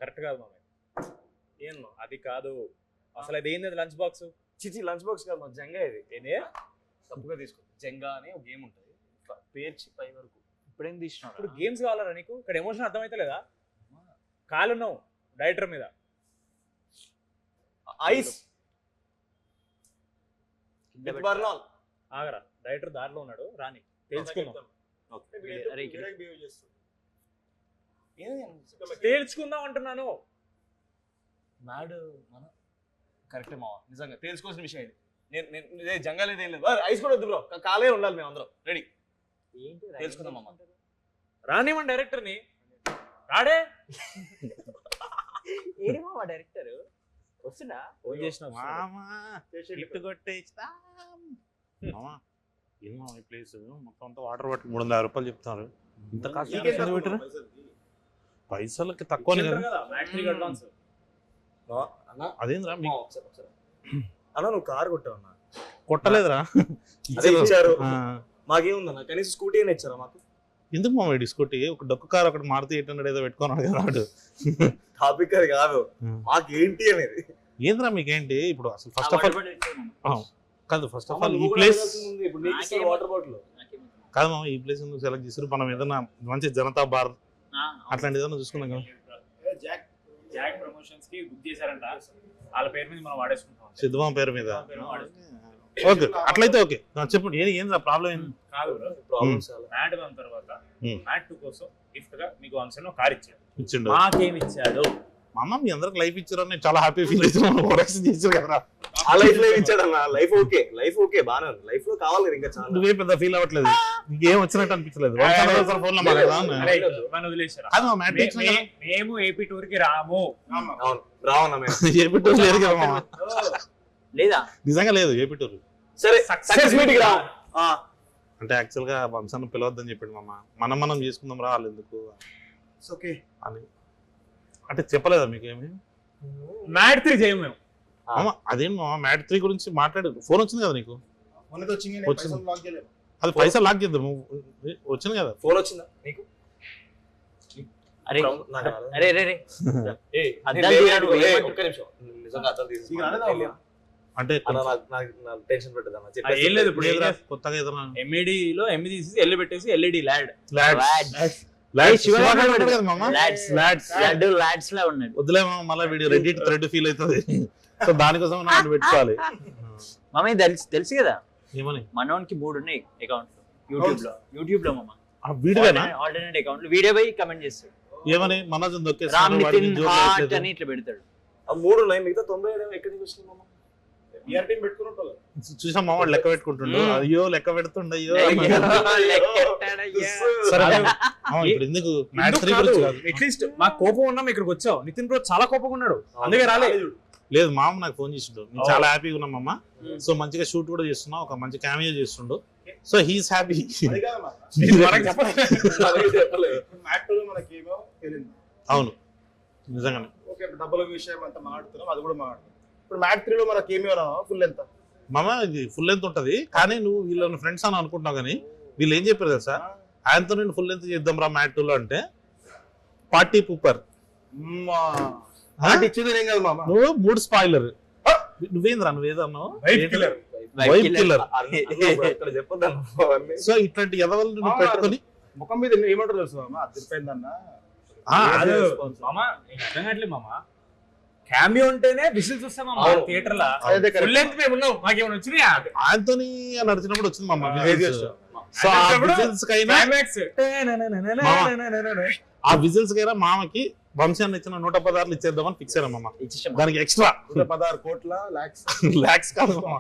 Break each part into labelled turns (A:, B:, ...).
A: Correct కాదు మామ. ఏం అది కాదు అసలు. అది ఏంది లంచ్ బాక్స్?
B: చిచి లంచ్ బాక్స్ కాదు మా జంగా ఇది.
A: ఏంది?
B: తప్పుగా తీసుకో. జంగా అని ఒక గేమ్ ఉంటుంది, పేర్చి పై వరకు. ఇప్పుడేం తీసినావు?
A: ఇప్పుడు గేమ్స్ కావాలరా నీకు? ఇక్కడ ఎమోషన్ అర్థమైతే లేదా? కాలున్నావు డైరెక్టర్ మీద.
B: ఐస్ ఆగరా,
A: డైరెక్టర్ దారిలో ఉన్నాడు, రాని తెలుసుకుందాం. తేల్చుకుందాం అంటున్నాను.
B: మ్యాడ్ మన కరెక్టే మావా, నిజంగా తేల్చుకోవాల్సిన విషయం ఇది. నేను జంగా లేదు, ఏం లేదు. ఐస్ కూడా వద్దు బ్రో, కాలే ఉండాలి. మేము అందరం రెడీ. తెలుసుకుందాం అమ్మ.
A: రానివ్వండి డైరెక్టర్ని. రాడే
C: ఏడి మామ డైరెక్టర్ వస్తున్నా?
A: ఫోన్ చేసిన
D: ఈ ప్లేస్ మొత్తం అంతా వాటర్ బాటిల్ 350 రూపాయలు చెప్తారు. ఇంత కాస్ట్ పెట్టారు. పైసలకి తక్కువ అదేంద్రా
B: అన్న నువ్వు కారు కొట్టావు అన్న?
D: కొట్టలేదురా,
B: ఇచ్చారు. మాకేముందన్న, కనీసం స్కూటీ అయినా ఇచ్చారా మాకు?
D: ఎందుకు మా స్కూటీ? ఒక డొక్క కారు ఒకటి మారుతి 800 ఏదో పెట్టుకున్నాడు కదా వాడు.
B: టాపిక్ అది కాదు, మాకేంటి అనేది.
D: ఏంద్రా మీకేంటి ఇప్పుడు అసలు? ఫస్ట్ ఆఫ్ ఆల్ కాదు, ఫస్ట్ ఆఫ్ ఆల్ ఈ ప్లేస్
B: వాటర్ బాటిల్
D: కాదు మామ. ఈ ప్లేస్ సెలెక్ట్ చేసారు. మనం ఏదైనా మంచి జనతా బార్ అట్లాంటి ఏదైనా చూసుకున్నాం కదా.
A: జాక్ ప్రమోషన్స్ కి బుక్ చేశారంట, వాళ్ళ పేరు మీద మనం వాడేసుకుంటాం.
D: సిద్ధమా పేరు మీద? ఓకే, అట్లయితే ఓకే. చెప్పండి ఏంద్రా ప్రాబ్లం ఏంది?
A: కాదు మ్యాట్ 1 తర్వాత మ్యాట్ 2 కోసం గిఫ్ట్ గా మీకు వంశన్ కార్ ఇచ్చాడు. మాకేమి ఇచ్చాడు?
D: మా అమ్మ మీ అందరికి లైఫ్ ఇచ్చారు, నేను చాలా హ్యాపీ ఫీల్ అవుతున్నాను. చేశారు కదా.
B: ఆ లైఫ్ లో ఇచ్చాడు అన్న. లైఫ్ ఓకే, లైఫ్ ఓకే, బానే ఉంది. లైఫ్ లో కావాలి కదా ఇంకా చాలా.
D: నువ్వే పెద్ద ఫీల్ అవ్వట్లేదు, నీకేం వచ్చినట్టు అనిపించలేదు.
A: మేము ఏపీ టూర్ కి రాము.
B: రావన్నా మేము
D: ఏపీ టూర్ లేదు కదా మామ.
C: లేదా?
D: నిజంగా లేదు ఏపీ టూర్.
B: సరే సక్సెస్ మీట్ కి రా.
D: అంటే యాక్చువల్ గా వంశాన్ని పిలవద్దని చెప్పాడు మామ. మనం చేసుకుందాం రా, వాళ్ళు ఎందుకు
B: ఓకే
D: అని అంటే చెప్పలేదా మీకేమి?
A: మ్యాట్ 3 చేయము మేము.
D: అదేం మామ, మ్యాట్ 3 గురించి మాట్లాడు. ఫోన్ వచ్చింది కదా నీకు? అది పైసలు లాక్ చేద్దాం. వచ్చింది కదా
B: ఫోన్ వచ్చిందా నీకు?
C: అరే అరే అరే
B: ఒక్క నిమిషం, నిజంగా అర్థం తీసుకున్నా
D: అంటే
B: టెన్షన్ పెట్టదన్న.
A: ఏం లేదు, ఇప్పుడు
D: కొత్తగా ఏదైనా
A: ఎంఈడి లో ఎంఈ తీసి ఎల్లు పెట్టేసి ఎల్ఈడి ల్యాడ్
D: వద్దులే మళ్ళీ వీడియో రెడీ థ్రెడ్ ఫీల్ అవుతుంది. సో దానికోసం నాకు పెట్టుకోవాలి.
C: మమ్మీ తెలుసు కదా
D: ఏమని?
C: మనోన్కి 3 ఉన్నాయి అకౌంట్లు యూట్యూబ్ లో. మమ్మ
D: వీడియోనా?
C: ఆల్టర్నేట్ అకౌంట్లు వీడియో పోయి కమెంట్ చేస్తాడు.
D: ఏమని? మనోజ్
C: రామ్ నితిన్ హార్ట్ అని ఇట్లా పెడతాడు.
B: 3 ఉన్నాయి, మిగతా 90 ఎక్కడి నుంచి వస్తుంది?
D: చూసాం మామ, లెక్క పెట్టుకుంటుండు. అయ్యో లెక్క పెడుతుండ. అయ్యో ఇప్పుడు ఎందుకు
A: అట్లీస్ట్ మాకు కోపం ఉన్నాం, ఇక్కడికి వచ్చావు. నితిన్ బ్రో చాలా కోపంగా ఉన్నాడు, అందుకే రాలేదు.
D: లేదు మామ, నాకు ఫోన్ చేసిండు. నేను చాలా హ్యాపీగా ఉన్నాం అమ్మ. సో మంచిగా షూట్ కూడా చేస్తున్నా, ఒక మంచి క్యామియో చేస్తుండు. So he's happy. అవును నిజంగానే.
E: డబ్బుల విషయం అంతా మాట్లాడుతున్నాం, అది కూడా మాట్లాడుతున్నాం. ఇప్పుడు మ్యాట్ 3 లో మనకి ఏమి ఫుల్ ఎంత
D: మామ? ఇది ఫుల్ లెంత్ ఉంటది, కానీ నువ్వు వీళ్ళని ఫ్రెండ్స్ అని అనుకుంటున్నావు. కానీ వీళ్ళు ఏం చెప్పారు తెలుసా? ఆయనతో నేను ఫుల్ లెంత్ చేద్దాం రా మ్యాట్ 2 లో అంటే పార్టీ పూపర్
E: ఇచ్చింది ఏం కాదు మామ.
D: నువ్వు 3 స్పాయిలర్. నువ్వేంద్రా నువ్వేదన్నావు? Wife killer. సో ఇట్లాంటి ఎదవల్ని నువ్వు పెట్టుకొని
E: ముఖం మీద ఏమంటారు తెలుసు మామ? అదిరిపోయిందన్న.
A: మామ క్యామియో ఉంటేనే విజిల్స్ వస్తామా థియేటర్ లో. ఫుల్ లెంత్ మేము ఉన్నాం, మాకేమైనా వచ్చినాయా?
D: ఆంటోనీ నడిచినప్పుడు వచ్చింది మామ విజిల్స్. సో ఆ విజిల్స్ కైనా ఆ విజిల్స్ కైనా మామకి వంశాన్ని ఇచ్చిన 116 ఇచ్చేద్దామని ఫిక్స్ అయ్యాం మామ. దానికి ఎక్స్ట్రా
E: 116 కోట్ల
D: లాక్స్ కాదు మామ,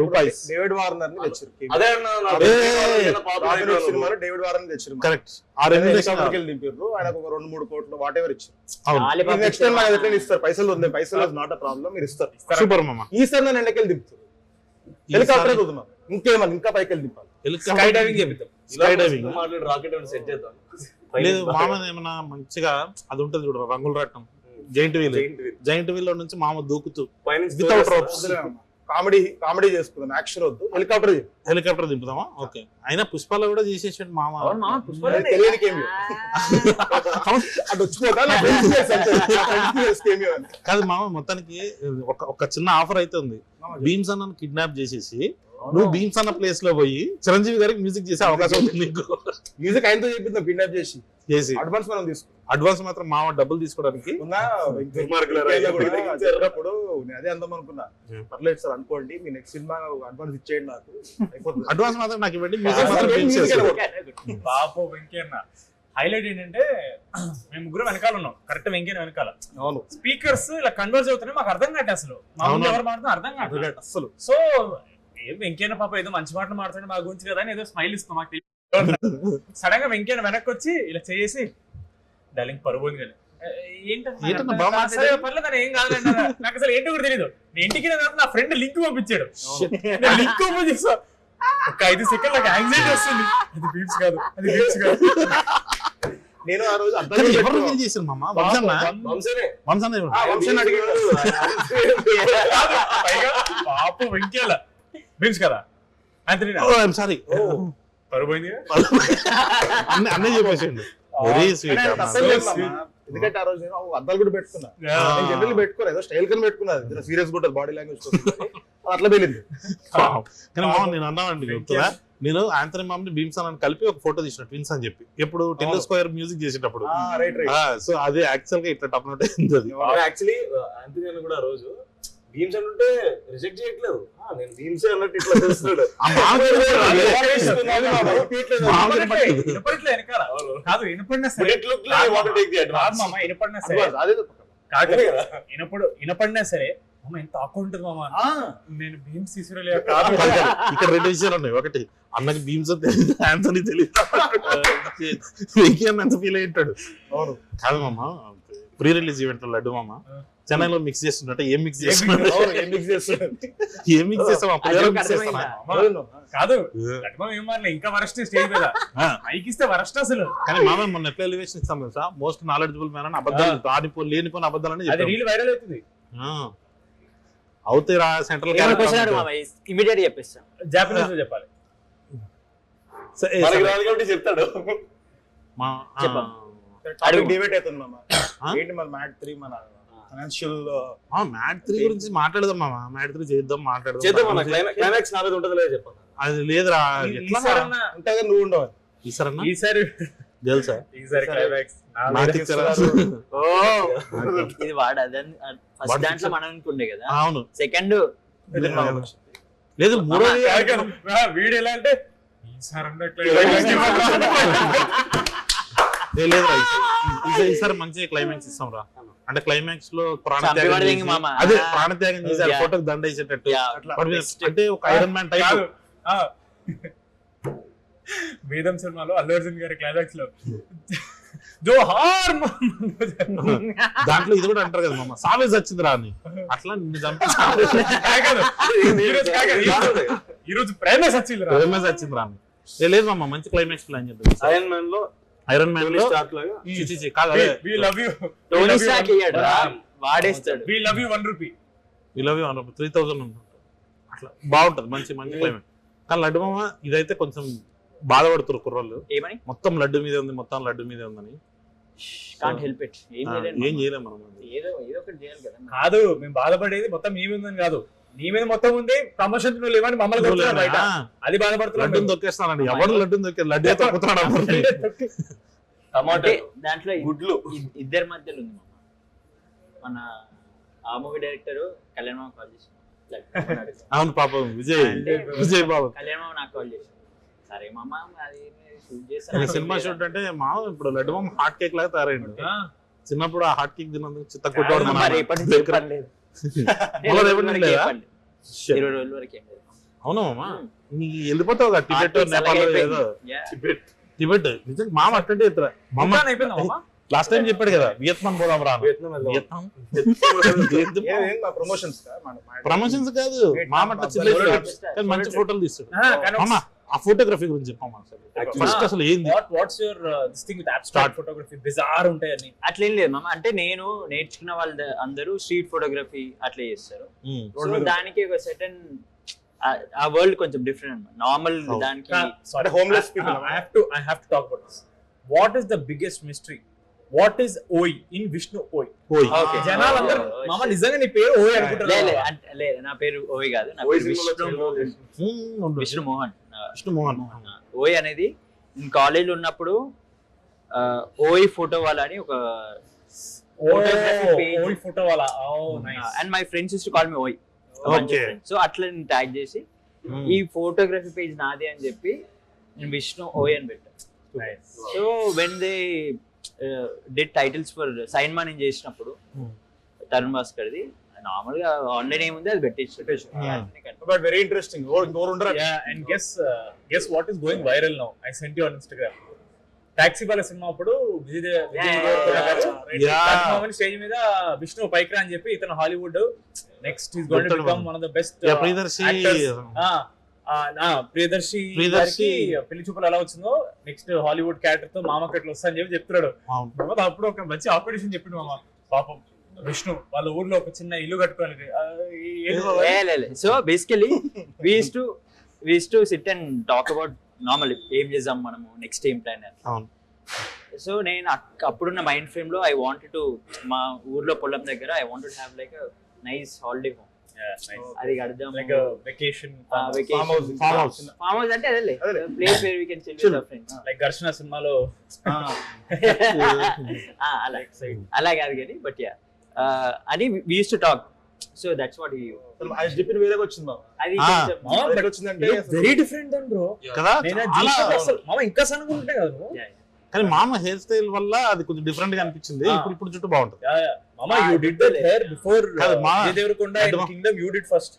D: రూపాయస్.
E: డేవిడ్ వార్నర్ ని తెచ్చారు. డేవిడ్ వార్నర్ ని తెచ్చారు.
D: కరెక్ట్.
E: ఆ రెండు దింపారు. ఆయనకు ఒక 2-3 కోట్లు వాట్ ఎవర్ ఇచ్చారు. నెక్స్ట్ టైం నాకు ఎట్లా ఇస్తారు? పైసలు ఉంది, పైసలు నాట్ అ ప్రాబ్లం, మీరు ఇస్తారు.
D: సూపర్ మామ.
E: ఈసారి నేను ఎండకెళ్ళి దింపుతారు. హెలికాప్టర్ చూద్దాం, ఇంకేమన్నా ఇంకా పైకి వెళ్ళి దింపాలి.
A: స్కై డైవింగ్ చేపిద్దాం.
D: స్కై డైవింగ్
B: రాకెట్ సెట్ చేద్దాం.
D: లేదు మామ, ఏమన్నా మంచిగా అది ఉంటది చూడ, రంగుల రట్టం, జైంట్ వీల్ లో నుంచి మామ దూకుతూ వితౌట్ రోప్స్.
E: కామెడీ చేసుకుందాం, యాక్షన్ వద్దు,
D: హెలికాప్టర్ దింపుదామా? ఓకే. అయినా పుష్పాలు కూడా చేసేసాడు మామ.
B: అవును మామ, పుష్ప
E: తెలియని కేమియో అటు వచ్చిపోతా నా friends చేసి అంతే. నా friends చేసి cameo అని.
D: కాదు మామ, మొత్తానికి ఒక చిన్న ఆఫర్ అయితే ఉంది. భీమ్స్ అన్న కిడ్నాప్ చేసేసి నువ్వు భీమ్స్ అన్న ప్లేస్ లో పోయి చిరంజీవి గారికి మ్యూజిక్ చేసే అవకాశం ఉంది నీకు.
E: మ్యూజిక్ ఆయనతో చెప్పిందాం కిడ్నాప్ చేసి అడ్వాన్స్ మనం తీసుకున్నాం.
D: అడ్వాన్స్ మాత్రం మామ డబ్బులు తీసుకోవడానికి
E: చెప్పినప్పుడు నేను అదే అందాం అనుకున్నా. పర్లేదు సార్ అనుకోండి, మీ నెక్స్ట్ సినిమా అడ్వాన్స్ ఇచ్చేయండి నాకు, అయిపోతుంది.
D: అడ్వాన్స్ మాత్రం నాకు ఇవ్వండి, మ్యూజిక్ మాత్రం భీమ్స్ చేస్తాడు.
A: పాపం వెంకన్న హైలైట్ ఏంటంటే మేము ముగ్గురు వెనకాల ఉన్నాం, కరెక్ట్ వెంకన్న వెనకాల.
E: అవును,
A: స్పీకర్స్ ఇలా కన్వర్జ్ అవుతున్నాయి, మాకు అర్థం కాదు అసలు మా ముందు ఎవరు మాట్లాడుతున్నా అర్థం కాదు
E: అసలు.
A: సో ఏం వెంకన్న పాప ఏదో మంచి మాటలు మాట్లాడి మా గురించి కదా అని ఏదో స్మైల్ ఇస్తాం మాకు తెలియదు. సడన్ గా వెంకన్న వెనక్కి వచ్చి ఇలా చేసి డార్లింగ్ పరువు ఉంది కానీ
D: ఏంటన్నా బాగా మాట్లాడాడు?
A: పర్లేదు అని ఏం కాదండి, నాకు అసలు ఏంటో కూడా తెలియదు. నేను ఇంటికి నా ఫ్రెండ్ లింక్ పంపించాడు, లింక్ ఓపెన్ చేసా, ఒక 5 సెకండ్ నాకు యాంగ్జైటీ వస్తుంది, అది బీట్స్ కాదు, అది బీట్స్ కాదు.
E: నేను ఆ రోజు
D: కానీ ఎవరు రివీల్ చేశారు మామ? వంశన్న ఎవరు?
A: పాప వెంకయ్య బీట్స్ కదా అంతే.
D: ఓ ఐఎమ్ సారీ,
A: పరుపోయింది
D: అన్నయ్య చెప్పేసిండు. Very sweet.
E: ఎందుకంటే ఆ రోజు నేను అద్దాలు కూడా పెట్టుకున్నా, జనరల్ పెట్టుకోలేదు, ఏదో స్టైల్ కింద పెట్టుకున్నా, సీరియస్ కూడా బాడీ లాంగ్వేజ్ అట్లా వెళ్ళింది.
D: కానీ మామ నేను అన్నానండి చెప్తున్నా, నేను ఆంథనీ మామ్ని భీమ్స్ అని కలిపి ఒక ఫోటో తీసిన ట్విన్స్ అని చెప్పి, ఎప్పుడు టెల్లో స్క్వేర్ మ్యూజిక్ చేసేటప్పుడు. సో అదే యాక్చువల్ గా ఇట్లా టప్ నోట్ అయింది. అది
B: యాక్చువల్లీ ఆంథనీ అని కూడా ఆ రోజు భీమ్స్ అంటే రిజెక్ట్ చేయట్లేదు, నేను భీమ్స్ అన్నట్టు ఇట్లా చేస్తున్నాడు.
A: వినపడట్లే వెనకాల కాదు, వినపడినా సరే వినపడినా సరే వినపడినా సరే అమ్మ ఎంత ఆకువ ఉంటుంది మామ, నేను భీమ్స్ తీసుకురాలే కాదు.
D: ఇక్కడ 2 విషయాలు ఉన్నాయి. ఒకటి, అన్నకి భీమ్స్ తెలియదు, ఆంథనీ తెలియదు, ఎంత ఫీల్ అయ్యింటాడు.
E: అవును
D: కాదు మామ, ప్రీ రిలీజ్ ఈవెంట్ లడ్డు మామ చెన్నైలో మిక్స్ చేస్తున్నట్టు ఏం మిక్స్ చేస్తున్నాడు? ఏం మిక్స్ చేస్తాం?
A: కాదు ఏం మారలే, ఇంకా వరస్ట్ స్టేజ్ మీద పైకిస్తే వరస్ట్ అసలు.
D: కానీ మామ మొన్న ఎట్లా ఎలివేషన్ ఇస్తాం తెలుసా, మోస్ట్ నాలెడ్జబుల్ మ్యాన్ అని అబద్ధాలు లేనిపోయిన అబద్ధాలని
A: రీల్ వైరల్ అవుతుంది.
D: అవుతాయిరా సెంట్రల్
C: ఇమీడియట్ చెప్పేస్తాం,
A: జాపనీస్ లో చెప్పాలి
B: చెప్తాడు.
E: డిబేట్ అవుతుంది మామ, ఏంటి మన మ్యాట్ 3 మన ఫైనాన్షియల్
D: మ్యాట్ 3 గురించి మాట్లాడదాం మామ, మ్యాట్ 3 చేద్దాం మాట్లాడదాం.
B: క్లైమాక్స్ నాలుగు ఉంటుంది చెప్పాలి.
D: అది లేదురా,
E: ఉంటా నువ్వు ఉండవు
A: ఈసారి
D: తెలుసా,
A: ఈసారి క్లైమాక్స్
C: ఇది వాడు ఫస్ట్ దాంట్లో మనం అనుకుండే కదా.
D: అవును,
C: సెకండ్
D: లేదు మూడో
A: వీడు ఎలా అంటే
D: లేదురా ఈసారి మంచి క్లైమాక్స్ ఇస్తాం రా. అంటే క్లైమాక్స్ లో అదే ప్రాణత్యాగం చేశారు, ఫోటోకి దండ వేసేటట్టు. అంటే ఒక ఐరన్ మ్యాన్ టైప్.
A: వేదం సినిమాలో అల్లు అర్జున్ గారి క్లైమాక్స్ లో జోహార్
D: దాంట్లో ఇది కూడా అంటారు కదా మామ, సావేజ్ వచ్చింది రా అని, అట్లా నిన్ను చంపి
A: ఈరోజు ప్రేమేస్ వచ్చింది
D: రా అని. లేదు మామ, మంచి క్లైమాక్స్ ప్లాన్ చేద్దాం. ఐరన్ మ్యాన్ లో కాదు,
A: we love you
C: వాడేస్తాడు,
A: we love you 1 rupee,
D: we love you 1 rupee 3000 అట్లా బాగుంటది. మంచి మంచి క్లైమాక్స్. కానీ లడ్డు మామ ఇదైతే కొంచెం బాధపడుతున్నారు కుర్రోళ్ళు,
C: ఏమని
D: మొత్తం లడ్డు మీదే ఉంది, మొత్తం లడ్డు మీదే ఉందని.
C: కాంట్ హెల్ప్ ఇట్,
D: ఏం చేయలేం మనం.
C: ఏదో ఒకటి చేయాలి కదా.
A: కాదు మేము బాధపడేది మొత్తం మీ మీద ఉందని కాదు, నీ మీద మొత్తం ఉంది, ప్రమోషన్ నువ్వు లేవని మమ్మల్ని కొడుతున్నారు బయట, అది బాధపడుతున్నాడు.
D: లడ్డుని తొక్కేస్తానండి, ఎవరు లడ్డుని తొక్కే, లడ్డే తొక్కుతున్నాడు.
C: దాంట్లో గుడ్లు ఇద్దరి మధ్యలో ఉంది మన ఆ మూవీ డైరెక్టర్ కళ్యాణ్ మామ కాల్ చేసి.
D: అవును పాపం విజయ్ బాబు
C: కళ్యాణ్ మామ నాకు కాల్ చేసి, సరే మామ అది షూట్ చేస్తాను.
D: సినిమా షూట్ అంటే మా ఇప్పుడు లడ్డు మామ హాట్ కేక్ లాగా తయారైండు. చిన్నప్పుడు ఆ హాట్ కేక్ తిన్నందుకు చిత్త కొట్టేవాడు.
C: 20 రోజుల వరకు
D: అవునా మామ, నీకు వెళ్ళిపోతావు కదా టిబెట్ నేపాల్ ఏదో టిబెట్. నిజంగా మామ అట్టంటే లాస్ట్ టైం చెప్పాడు కదా వియత్నాం పోదాం రా. ప్రమోషన్స్ కాదు మామ, మంచి ఫోటోలు తీస్తాడు మామ. ఆ ఫోటోగ్రఫీ గురించి చెప్పమ్మా ఫస్ట్ అసలు ఏంది
A: what's your this thing with abstract photography bizarre ఉంటాయి అన్ని
C: అట్లేం లేదు మామ. అంటే నేను నేర్చుకున్న వాళ్ళు అందరూ స్ట్రీట్ ఫోటోగ్రఫీ అట్లా చేస్తారు. సో దానికి ఒక సెటన్ ఆ వరల్డ్ కొంచెం డిఫరెంట్ అన్నమాట. నార్మల్ దానికి
E: అంటే homeless people.
A: I have to talk about this. What is the biggest mystery? What is OI in Vishnu OI?
C: Okay.
A: జనాలందరూ మామ నిజంగా నీ పేరు OI అనుకుంటారు.
C: లేదు నా పేరు ఓయ్ కాదు, నా
E: ఓయ్
C: పేరు
E: సినిమాలో
C: విష్ణు మోహన్.
D: విష్ణుమోహన్
C: ఓయ్ అనేది నేను కాలేజ్ ఉన్నప్పుడు ఓయ్ ఫోటో వాళ్ళ అని ఒక
A: OI ఫోటో వాళ్ళ.
C: And my friends use to call me ఓయ్.
D: Okay.
C: సో అట్లా నేను ట్యాగ్ చేసి ఈ ఫోటోగ్రఫీ పేజ్ నాదే అని చెప్పి నేను విష్ణు ఓయ్ అని పెట్టాను. So when they did titles for cinema నేను చేసినప్పుడు తరుణ్ భాస్కర్ది నార్మల్ గా ఆన్లైన్ ఏముంది అది పెట్టేసి
E: but very interesting.
A: And guess what is going viral now? I sent you on Instagram. Taxi వాళ్ళ సినిమా అప్పుడు విజయ్ దేవరకొండ స్టేజ్ మీద విష్ణు పైకి రా అని చెప్పి ఇతను Hollywood next is going to become one of the best
D: Priyadarshi
A: Priyadarshi పెళ్లి చూపులు ఎలా వచ్చిందో నెక్స్ట్ హాలీవుడ్ క్యారెక్టర్ తో మామ కట్లు వస్తా అని చెప్పి చెప్తున్నాడు. అప్పుడు ఒక మంచి ఆపరేషన్ చెప్పిండు మామ. పాపం విష్ణు వాళ్ళ ఊర్లో ఒక చిన్న ఇల్లు కట్టుకోవాలి.
C: So basically we use to sit and talk about normal ఏం చేద్దాం మనము నెక్స్ట్ ఏం ప్లాన్ అని. సో నేను అప్పుడున్న మైండ్ ఫ్రేమ్ లో ఐ వాంటెడ్ టు మా ఊర్లో పొలం దగ్గర I wanted have like a nice holiday home. అది కడదాం
A: లైక్ వెకేషన్
C: ఫామ్ హౌస్ అంటే అదే place where we can chill with our friends
A: like Gharshana సినిమాలో
C: అలా కాదు కానీ బట్ యా అని we use to talk. So that's what he
E: అది చెప్పిన వేరేగా వచ్చింది మామ.
C: అది
E: వేరేగా వచ్చిందంటే
A: వెరీ డిఫరెంట్ దెన్ బ్రో
D: కదా
A: మామ ఇంకా సన్నగా ఉంటాయి కదా బ్రో.
D: కానీ మామ హెయిర్ స్టైల్ వల్ల అది కొంచెం డిఫరెంట్ గా అనిపించింది. ఇప్పుడు చుట్టూ బాగుంటుంది.
A: మామ you did that hair before
D: మా
A: Vijay Deverakonda in Kingdom you did first.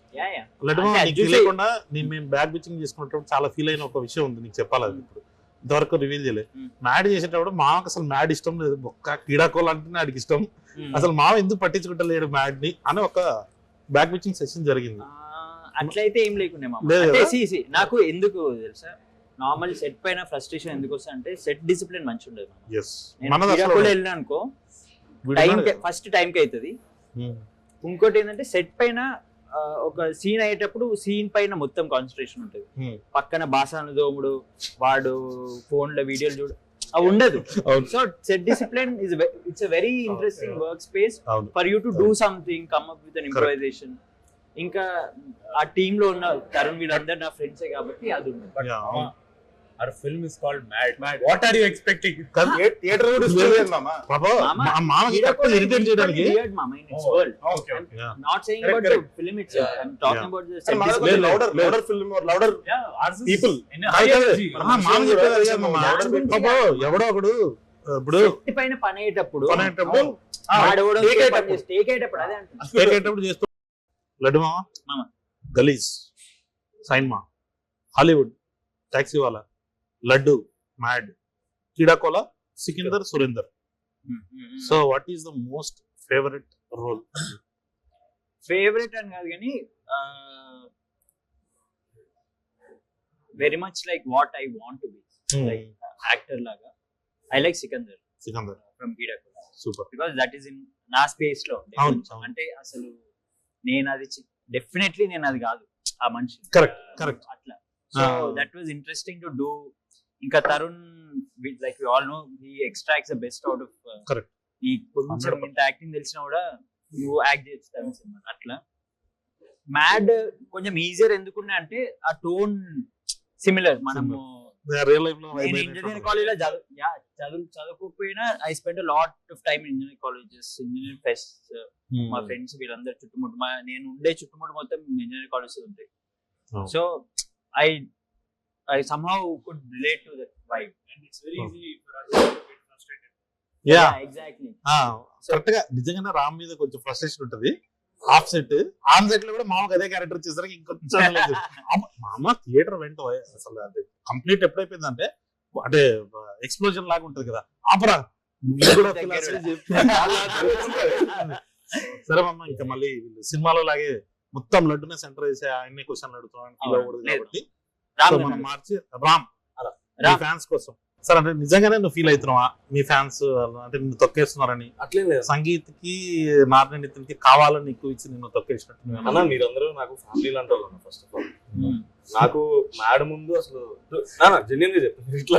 D: నీకు తెలియకుండా నేను బ్యాగ్ బిచ్చింగ్ చేసుకున్నప్పుడు చాలా ఫీల్ అయిన ఒక విషయం ఉంది, నీకు చెప్పాలి. అది ఇప్పుడు ఇంతవరకు రివీల్ చేయలేదు. మ్యాడ్ చేసేటప్పుడు మామకు అసలు మ్యాడ్ ఇష్టం లేదు, ఒక్క కీడాకోల్ అంటే ఆడికి ఇష్టం. అసలు మామ ఎందుకు పట్టించుకుంటలేడు మ్యాడ్ ని అని ఒక బ్యాగ్ బిచ్చింగ్ సెషన్ జరిగింది.
C: అట్లయితే ఏం లేకుండా నాకు ఎందుకు తెలుసా నార్మల్ సెట్ పైన ఫ్రస్ట్రేషన్ ఎందుకు వస్తా అంటే సెట్ డిసిప్లిన్ మంచి ఉండదు. వెళ్ళినా అనుకో ఫస్ట్ టైం కి అవుతుంది. ఇంకోటి ఏంటంటే సెట్ పైన ఒక సీన్ అయ్యేటప్పుడు సీన్ పైన మొత్తం కాన్సన్ట్రేషన్ ఉంటుంది. పక్కన బాసాను దోముడు వాడు ఫోన్ లో వీడియోలు చూడు అవి ఉండదు. So set discipline it's a very interesting work space for you to do something, come up with an improvisation. ఇంకా ఆ టీమ్ లో ఉన్న తరుణ్ వీళ్ళందరూ నా ఫ్రెండ్సే కాబట్టి అది ఉంది.
A: Our film is called Mad. What are you expecting?
E: Theatre కూడా ఇష్టం మామ.
D: మామకి తక్కువ ఇరిటేట్ చేయడానికి
C: weird mama in its world.
E: Okay.
C: I'm not saying about the film itself. I'm talking about the set discipline.
E: louder film or louder people.
D: మామ చెప్పేది కాదు మామ. ఎవడో ఒకడు ఇప్పుడు
C: set పైన పని అయ్యేటప్పుడు వాడెవడో స్టేక్ అయ్యేటప్పుడు అదే అంటున్నా.
D: స్టేక్ అయ్యేటప్పుడు చేస్తూ లడ్డు మామ, గలీజ్, Sainma, Hollywood, Taxiwaala, Laddu, mad, Keedaa Cola, Sikandar, Surender. So what is the most favourite role?
C: Favourite అని కాదు కానీ very much like what I want to be like actor లాగా I like Sikandar from Keedaa Cola.
D: Super.
C: Because that is in నా స్పేస్ లో అంటే అసలు నేను అది డెఫినెట్లీ నేను అది కాదు ఆ మనిషి.
D: కరెక్ట్
C: అట్లా. So that was interesting to do. ఇంకా Tarun like we all know he extracts the best out of
D: correct.
C: ఈ కొంచెం ఇంత యాక్టింగ్ తెలిసినా కూడా నువ్వు యాక్ట్ చేయొచ్చు తరుణ్ సినిమా. అట్లా మ్యాడ్ కొంచెం ఈజియర్ ఎందుకున్నా అంటే ఆ టోన్ సిమిలర్. మనము ఇంజనీరింగ్ కాలేజ్ లో చదువుకోకపోయినా I spend a lot of time in engineering colleges, engineering fest. మా ఫ్రెండ్స్ వీళ్ళందరూ చుట్టుముట్టు నేను ఉండే చుట్టుముట్టు మొత్తం ఇంజనీరింగ్ కాలేజెస్ ఉంటాయి. So I somehow could relate to that vibe, and it's very easy for us to get frustrated.
D: Yeah,
C: exactly.
D: Correct గా నిజంగానే రామ్ మీద కొంచెం ఫ్రస్ట్రేషన్ ఉంటది. ఆఫ్ సెట్ ఆన్ సెట్ లో కూడా మామకు అదే క్యారెక్టర్ చేసరికి ఇంకొంచెం మామ థియేటర్ వెంట అసలు అది కంప్లీట్ ఎప్పుడైపోయిందంటే అంటే ఎక్స్ప్లోజన్ లాగా ఉంటది కదా. ఆపరా సరే మామ, ఇంకా మళ్ళీ సినిమాలో లాగే మొత్తం లడ్డునే సెంటర్ చేసే ఆయన్ని క్వశ్చన్లు అడుగుతున్నాను కాబట్టి సో మనం మార్చి రామ్ ఫ్యాన్స్ కోసం సార్ అంటే నిజంగానే నువ్వు ఫీల్ అవుతున్నావా మీ ఫ్యాన్స్ అంటే నిన్ను తొక్కేస్తున్నారని?
B: అట్లేం లేదు
D: సంగీత్ కి నారాయణ నితిన్కి కావాలని ఎక్కువ ఇచ్చి నిన్ను తొక్కేసినట్టు
B: అన్న. మీరందరూ నాకు ఫ్యామిలీ లాంటి వాళ్ళు ఫస్ట్ ఆఫ్ ఆల్. నాకు మ్యాడ్ ముందు అసలు జెన్యున్ గా చెప్తాను ఇట్లా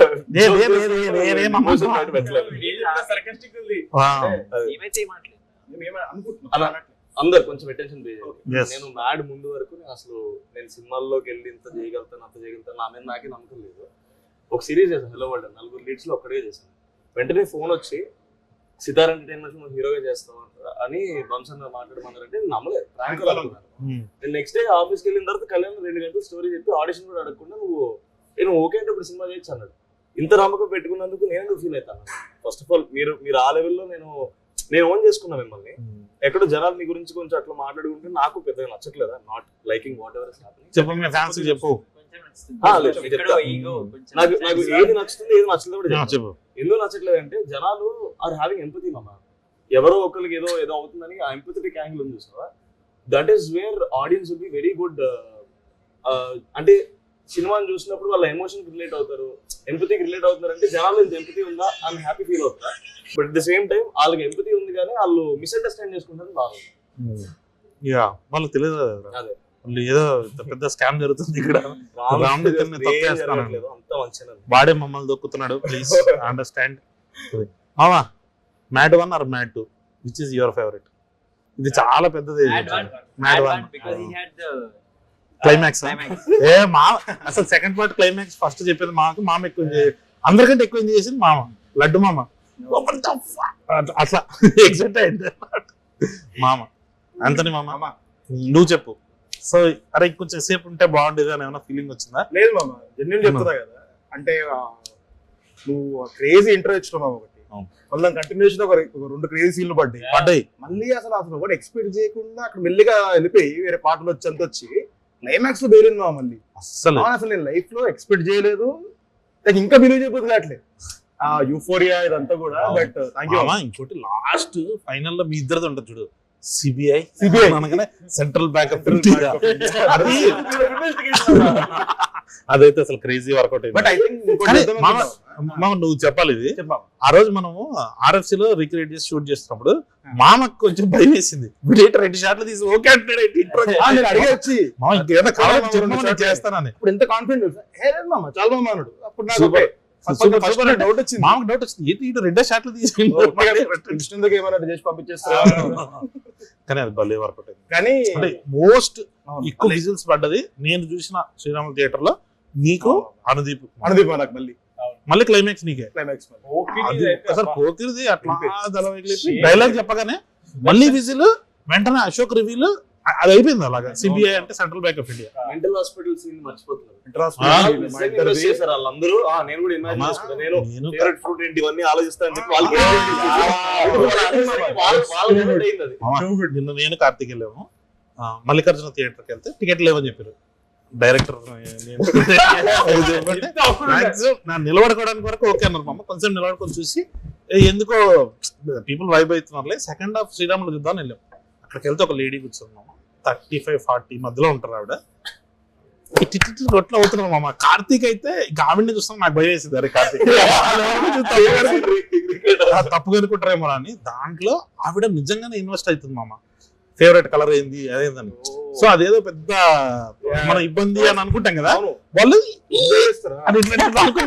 B: అందరు కొంచెం అటెన్షన్ పే చేయాలి. నేను మ్యాడ్ ముందు వరకు నేను సినిమాల్లోకి వెళ్ళి ఇంత చేయగలుగుతాను అంత చేయగలుగుతాను నా మీద నాకే నమ్మకం లేదు. ఒక సిరీస్ చేశాను హలో వరల్డ్, 4 లీడ్స్ లో ఒక్కడే చేశాను. వెంటనే ఫోన్ వచ్చి సితార్ ఎంటర్టైన్మెంట్స్ నువ్వు హీరోగా చేస్తావు అని బంసన్ మాట్లాడమన్నారంటే నేను నమ్మలేదు. నేను నెక్స్ట్ డే ఆఫీస్కి వెళ్ళిన తర్వాత కళ్యాణ్ 2 గంటలు స్టోరీ చెప్పి ఆడిషన్ కూడా అడగకుండా నేను ఓకే అంటే ఇప్పుడు సినిమా చేయొచ్చు అన్నాడు. ఇంత నమ్మకం పెట్టుకున్నందుకు నేను ఫీల్ అవుతాను. ఫస్ట్ ఆఫ్ ఆల్ మీరు ఆ లెవెల్లో నేను ఓన్ చేసుకున్నా మిమ్మల్ని. ఎక్కడో జనాలు మీ గురించి కొంచెం అట్లా మాట్లాడుకుంటే నాకు పెద్దగా నచ్చట్లేదా, నాట్ లైకింగ్ వాట్ ఎవర్
D: చెప్పు.
B: నాకు ఏది నచ్చుతుంది ఏది నచ్చలేదు కూడా చెప్పు. ఎందుకు నచ్చట్లేదు అంటే జనాలు ఆర్ హ్యావింగ్ ఎంపతి మామ. ఎవరో ఒకరికి ఏదో అవుతుందని ఆ ఎంపథెటిక్ యాంగిల్ ఉంది చూసావా, that is where audience will be very good. అంటే సినిమాని చూసినప్పుడు వాళ్ళ ఎమోషన్ రిలేట్ అవుతారు, ఎంపతికి రిలేట్ అవుతున్నారు. అంటే జనాలు ఇంత ఎంపతి ఉందా అని హ్యాపీ ఫీల్ అవుతా. But at the same time వాళ్ళకి ఎంపతి ఉంది కానీ వాళ్ళు మిస్అండర్స్టాండ్ చేసుకుంటారు బాగుంది.
D: వాళ్ళకి తెలియదు
B: అదే
D: ఏదో పెద్ద స్కామ్ జరుగుతుంది ఇక్కడ, వాడే మమ్మల్ని దొక్కుతున్నాడు. Please understand. మామా mad 1 or mad 2 which is your favourite? ఇది చాలా పెద్దది. మ్యాడ్ 1 క్లైమాక్స్ అసలు సెకండ్ పార్ట్ క్లైమాక్స్ ఫస్ట్ చెప్పేది మామ ఎక్కువ అందరికంటే ఎక్కువ ఎంజాయ్ చేసింది మామ, లడ్డు మామ. అట్లా ఎగ్జైట్ అయింది మామ. అంతని మామ నువ్వు చెప్పు. సో అరే కొంచెం సేపు ఉంటే బాగుండేది అని ఏమైనా ఫీలింగ్ వచ్చిందా?
E: లేదు మామ, జెన్యూన్ చెప్తున్నా కదా. అంటే నువ్వు క్రేజీ ఇంటర్వ్యూ ఇచ్చినావు ఒకటి, మళ్ళీ కంటిన్యూషన్ ఒక 2 క్రేజీ సీన్లు పడ్డాయి. మళ్ళీ అసలు ఒకటి ఎక్స్పెక్ట్ చేయకుండా అక్కడ మెల్లిగా వెళ్ళిపోయి వేరే పాటలు వచ్చి క్లైమాక్స్ లో బేరింది మామ. మళ్ళీ అసలు నేను లైఫ్ లో ఎక్స్పెక్ట్ చేయలేదు, నాకు ఇంకా బిలీవ్ చేయబోతుంది అట్లేదు ఆ యూఫోరియా ఇదంతా కూడా. బట్
D: ఇంకోటి లాస్ట్ ఫైనల్ లో మీ ఇద్దరిది ఉంటుంది చూడు, సిబిఐ అనగానే సెంట్రల్ బ్యాంక్ ఆఫ్ ఇండియా, అదైతే అసలు క్రేజీ వర్కౌట్ అయింది. నువ్వు చెప్పాలి ఇది. ఆ రోజు మనము RFC లో రిక్రియేట్ చేసి షూట్ చేస్తున్నప్పుడు మామకు కొంచెం భయం వేసింది. 2 షాట్లు తీసి ఓకే అంటే చేస్తానని
E: ఇప్పుడు ఎంత కాన్ఫిడెంట్ మామ, చాలా మామ అన్నాడు. అప్పుడు డౌట్ వచ్చింది,
D: మామకు డౌట్ వచ్చింది, ఏంటి 2 షాట్లు తీసి
E: ఏమన్నా చేసి పంపించేస్తారు.
D: కానీ అది భలే వర్కౌట్ అయింది. కానీ అంటే మోస్ట్ ఎక్కువ విజిల్స్ పడ్డది నేను చూసిన శ్రీరాములు థియేటర్ లో నీకు అనుదీప్
E: నాకు
D: మళ్ళీ క్లైమాక్స్ నీకే. అసలు పోకిరిది అట్లా డైలాగ్ చెప్పగానే మళ్ళీ విజిల్ వెంటనే అశోక్ రివ్యూలు అది అయిపోయింది. అలాగా సిబిఐ అంటే central bank of India.
B: Mental hospital scene మర్చిపోతున్నారు వాళ్ళందరూ. నేను కూడా ఇమాజిన్ చేసుకుంటా, నేను ఫేవరెట్ ఫ్రూట్ ఏంటి ఇవన్నీ ఆలోచిస్తాను చెప్పి
D: నిన్న నేను కార్తీక్ వెళ్ళాము మల్లికార్జున థియేటర్కి వెళ్తే టికెట్ లేవని చెప్పారు డైరెక్టర్. నా నిలబడుకోవడానికి వరకు ఓకే అన్నారు మామ. కొంచెం నిలబడుకొని చూసి ఎందుకో పీపుల్ వైబ్ అవుతున్నారులే, సెకండ్ హాఫ్ శ్రీరాములు చూద్దాం వెళ్ళాం. అక్కడికి వెళ్తే ఒక లేడీ కూర్చొని మామ 35-40 మధ్యలో ఉంటారు ఆవిడ. రొట్లు అవుతున్నారు మామ. కార్తీక్ అయితే ఆవిడని చూస్తాం నాకు భయం వేసింది, అరే కార్తీక్ తప్పుగా అనుకుంటారేమో అని. దాంట్లో ఆవిడ నిజంగానే ఇన్వెస్ట్ అవుతుంది మామ. ఫేవరెట్ కలర్ ఏంది అదేందని. సో అదేదో పెద్ద మన ఇబ్బంది అని అనుకుంటాం కదా, వాళ్ళు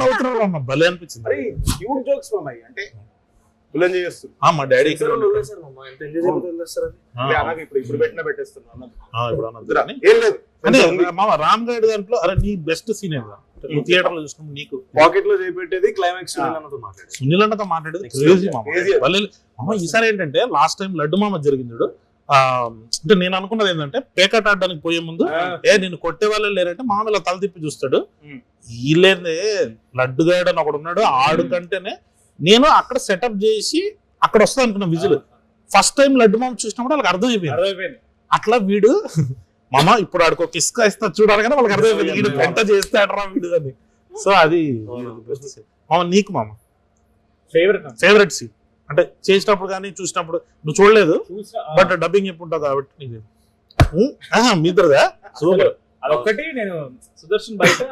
D: అవుతున్నారు మామ. భలే అనిపించింది. మా డాడీ రామ్ గైడ్ దాంట్లో అరే నీ బెస్ట్ సీన్ నువ్వు థియేటర్ లో చూసుకున్నావు, నీకు
B: పాకెట్ లో చేపెట్టేది క్లైమాక్స్
D: సునీల్ అన్నతో మాట్లాడేది క్రేజీ మామ. ఈసారి ఏంటంటే లాస్ట్ టైం లడ్డు మామ జరిగింది. అంటే నేను అనుకున్నది ఏంటంటే పేకాట ఆడడానికి పోయే ముందు నేను కొట్టే వాళ్ళే లేరంటే మామూలు తల తిప్పి చూస్తాడు. వీళ్ళేందే లడ్డుగాడు అని ఒకడు ఉన్నాడు, ఆడు కంటేనే నేను అక్కడ సెటప్ చేసి అక్కడ వస్తా అనుకున్నా విజిల్. ఫస్ట్ టైం లడ్డు మామ చూసినప్పుడు వాళ్ళకి అర్థమైపోయింది. అట్లా వీడు మామ ఇప్పుడు ఆడికి ఒక ఇసుక ఇస్తా చూడాలి కానీ వాళ్ళకి అర్థమైపోయింది వీడు పెంట చేస్తాడరా వీడు అని. సో అది మామ నీకు మామ ఫేవరెట్ సీన్ అంటే చేసినప్పుడు కానీ చూసినప్పుడు నువ్వు చూడలేదు బట్ డబ్బింగ్ ఎప్పుడు ఉంటుంది కాబట్టి నీకు మీ ఇద్దరుదా సూపర్.
A: అదొక్కటి నేను సుదర్శన్ బయట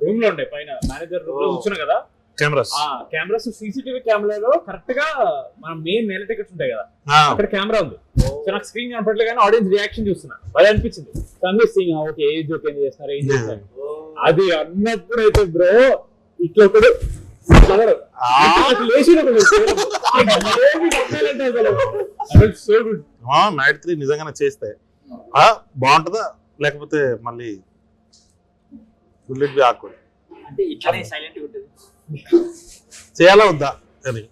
A: రూమ్ లో ఉండే పైన మేనేజర్ రూమ్ లో కూర్చున్నా కదా, కెమెరాస్ సీసీటీవీ కెమెరాలో కరెక్ట్ గా మన మెయిన్ నెల టికెట్స్ ఉంటాయి కదా అక్కడ కెమెరా ఉంది. సో నాకు స్క్రీన్ కనపడలేదు కానీ ఆడియన్స్ రియాక్షన్ చూస్తున్నా, అది అనిపించింది. ఓకే ఏ జోక్ ఏం చేస్తున్నారు ఏం చేస్తారు అది అన్నప్పుడు అయితే బ్రో ఇట్లా ఒకడు సో గుడ్.
D: మ్యాడ్ 3 నిజంగానే చేస్తే బాగుంటుందా లేకపోతే మళ్ళీ బుల్లెట్ బి ఆక్వర్డ్
C: అంటే ఇట్లానే సైలెంట్ గా ఉంటుంది
D: చేయాలా వద్దా అని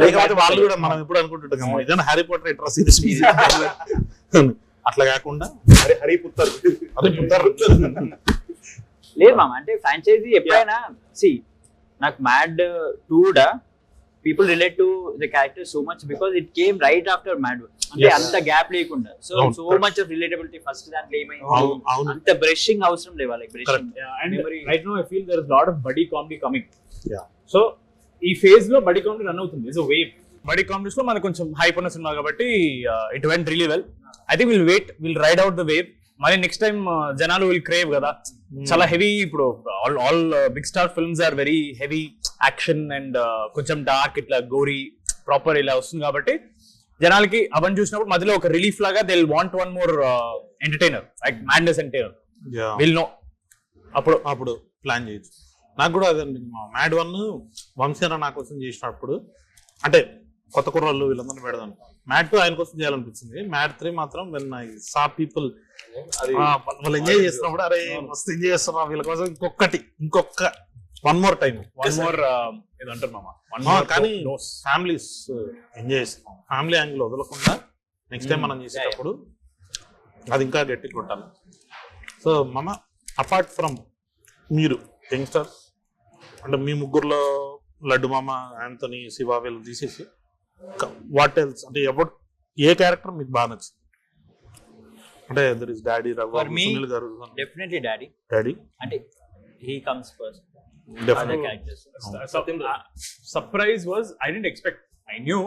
D: లేకపోతే వాళ్ళు కూడా మనం ఎప్పుడు అనుకుంటుంటాం ఇదే హ్యారీ పాటర్ ఎట్రా సీరీస్ అట్లా కాకుండా
E: హరి పుత్తర్
C: లేదు మామ. అంటే ఫ్రాంచైజీ ఎప్పుడైనా నాకు mad 2 people relate to the character so much because it came right after mad. అంటే అంత గ్యాప్ లేకుండా so much of relatability first దాంట్లో ఏమైంది అంత బ్రషింగ్ అవసరం లేదు వాళ్ళకి. Brushing
A: right now I feel there is lot of buddy comedy coming. So ఈ ఫేజ్ లో బడీ కామెడీ రన్ అవుతుంది. It's a wave. Buddy comedies లో మనకు కొంచెం హైప్ ఉన్న సినిమా కాబట్టి it went really well. I think will ride out the wave. మరి నెక్స్ట్ టైం జనాలు విల్ క్రేవ్ కదా చాలా హెవీ. ఇప్పుడు all big star films are very heavy action and కొంచెం డార్క్ ఇట్లా గోరీ ప్రాపర్ ఇలా వస్తుంది కాబట్టి జనాలకి అవన్నీ చూసినప్పుడు మధ్యలో ఒక రిలీఫ్ లాగా they will want one more entertainer like madness entertainer will know.
D: అప్పుడు ప్లాన్ చేయొచ్చు. నాకు కూడా అదండి మ్యాడ్ 1 వంశీరా నా కోసం చేసినప్పుడు అంటే కొత్త కుర్రాళ్ళు వీళ్ళందరినీ పెడదాం. మ్యాడ్ 2 ఆయన కోసం చేయాలనిపించింది. మ్యాడ్ 3 మాత్రం వెన్ ఐ సా పీపుల్ వాళ్ళు ఎంజాయ్ చేస్తున్నప్పుడు అరే మస్తు ఎంజాయ్ చేస్తున్నా వీళ్ళ కోసం ఇంకొక వన్ మోర్ టైం
A: ఏదంటారు మామ.
D: కానీ ఫ్యామిలీస్ ఎంజాయ్ చేస్తాం. ఫ్యామిలీ యాంగిల్ వదలకుండా నెక్స్ట్ టైం మనం చేసేటప్పుడు అది ఇంకా గట్టి కొట్టాలి. సో మామ అపార్ట్ ఫ్రమ్ మీరు యంగ్స్టర్స్ అంటే మీ ముగ్గురులో లడ్డు మామ యాంథనీ శివ వీళ్ళు తీసేసి వాట్ ఎల్స్ అంటే ఏ క్యారెక్టర్ మీకు బాగా నచ్చింది? అంటే there is daddy Raghu Sunil గారు
C: డెఫినెట్లీ డాడీ అంటే he comes first.
A: Other characters. Surprise was I didn't expect. I knew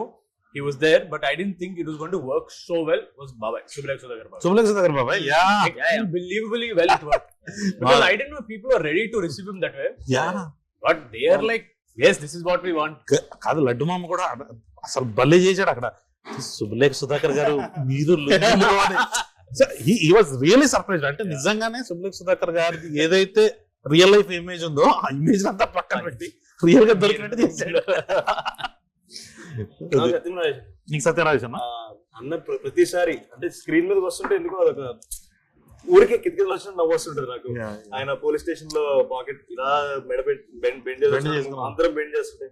A: he was there, but I didn't think it was going to work so well. Was Babai Subhlekh Sudhakar Babai? Yeah, unbelievably well it worked. Because I didn't know people were ready to receive him that way.
D: Yeah,
A: but they are like, yes, this is what we want.
D: కాదు లడ్డు మామ కూడా అసలు భలే చేశాడు అక్కడ. సుబ్లేఖ్ సుధాకర్ గారు మీరు he was really surprised. అంటే నిజంగానే సుబ్లేఖ్ సుధాకర్ గారికి ఏదైతే రియల్ లైఫ్ ఇమేజ్ ఉందో ఆ ఇమేజ్ అంతా పక్కన పెట్టి రియల్ గా దొరికినట్టు చేశాడు. నీకు సత్యరాజ్
B: అన్న ప్రతిసారి అంటే స్క్రీన్ మీద వస్తుంటే ఎందుకో అదొక ఊరికే కిటికీలు వచ్చినట్టు నవ్వు వస్తుంటది నాకు. ఆయన పోలీస్ స్టేషన్ లో పాకెట్ ఇలా మెడ బెండ్ చేసుకుంటాం అందరం బెండ్ చేస్తుంటే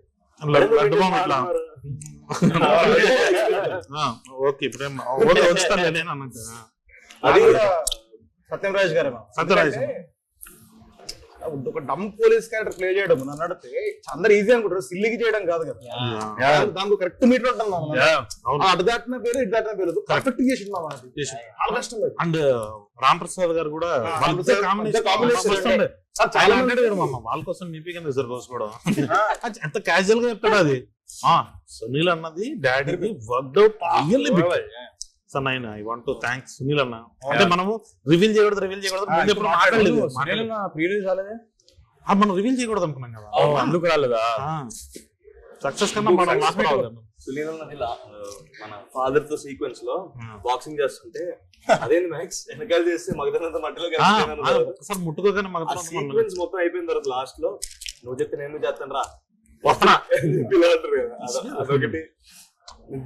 E: అది సత్యరాజ్ గారు ఒక డమ్ పోలీస్ క్యారెక్టర్ ప్లే చేయడం నన్ను అడిగితే అందరు ఈజీ అనుకుంటారు. సిల్లికి చేయడం కాదు కదా, దానికి కరెక్ట్ మీటర్ ఉంటాం. అటు దాటిన పేరు ఇటు దాటిన పేరు పర్ఫెక్ట్ చేసింది చాలా కష్టం.
D: అండ్ రామ్ ప్రసాద్ గారు కూడా వాళ్ళ కోసం నిపికన్ రిజర్వ్ చేసుకోవడం ఎంత క్యాజువల్ గా చెప్తాడు. అది సునీల్ అన్నది డాడీకి worked out really big. So I want to thanks Sunil అన్న. అంటే మనము రివీల్ చేయకూడదు మనం రివీల్ చేయకూడదు అనుకున్నాం కదా,
A: అందుకు రాలేదా
D: సక్సెస్ కన్నా మనం
B: సునీల్ అన్న మన ఫాదర్ తో సీక్వెన్స్ లో బాక్సింగ్ చేస్తుంటే అదేంటి మ్యాక్స్ వెనకాల చేస్తే మగదనంత మట్టిలో
D: ఒకసారి ముట్టుకోగానే
B: సీక్వెన్స్ మొత్తం అయిపోయిన తర్వాత లాస్ట్ లో నువ్వు చెప్తే నేను చేస్తాను రా అదొకటి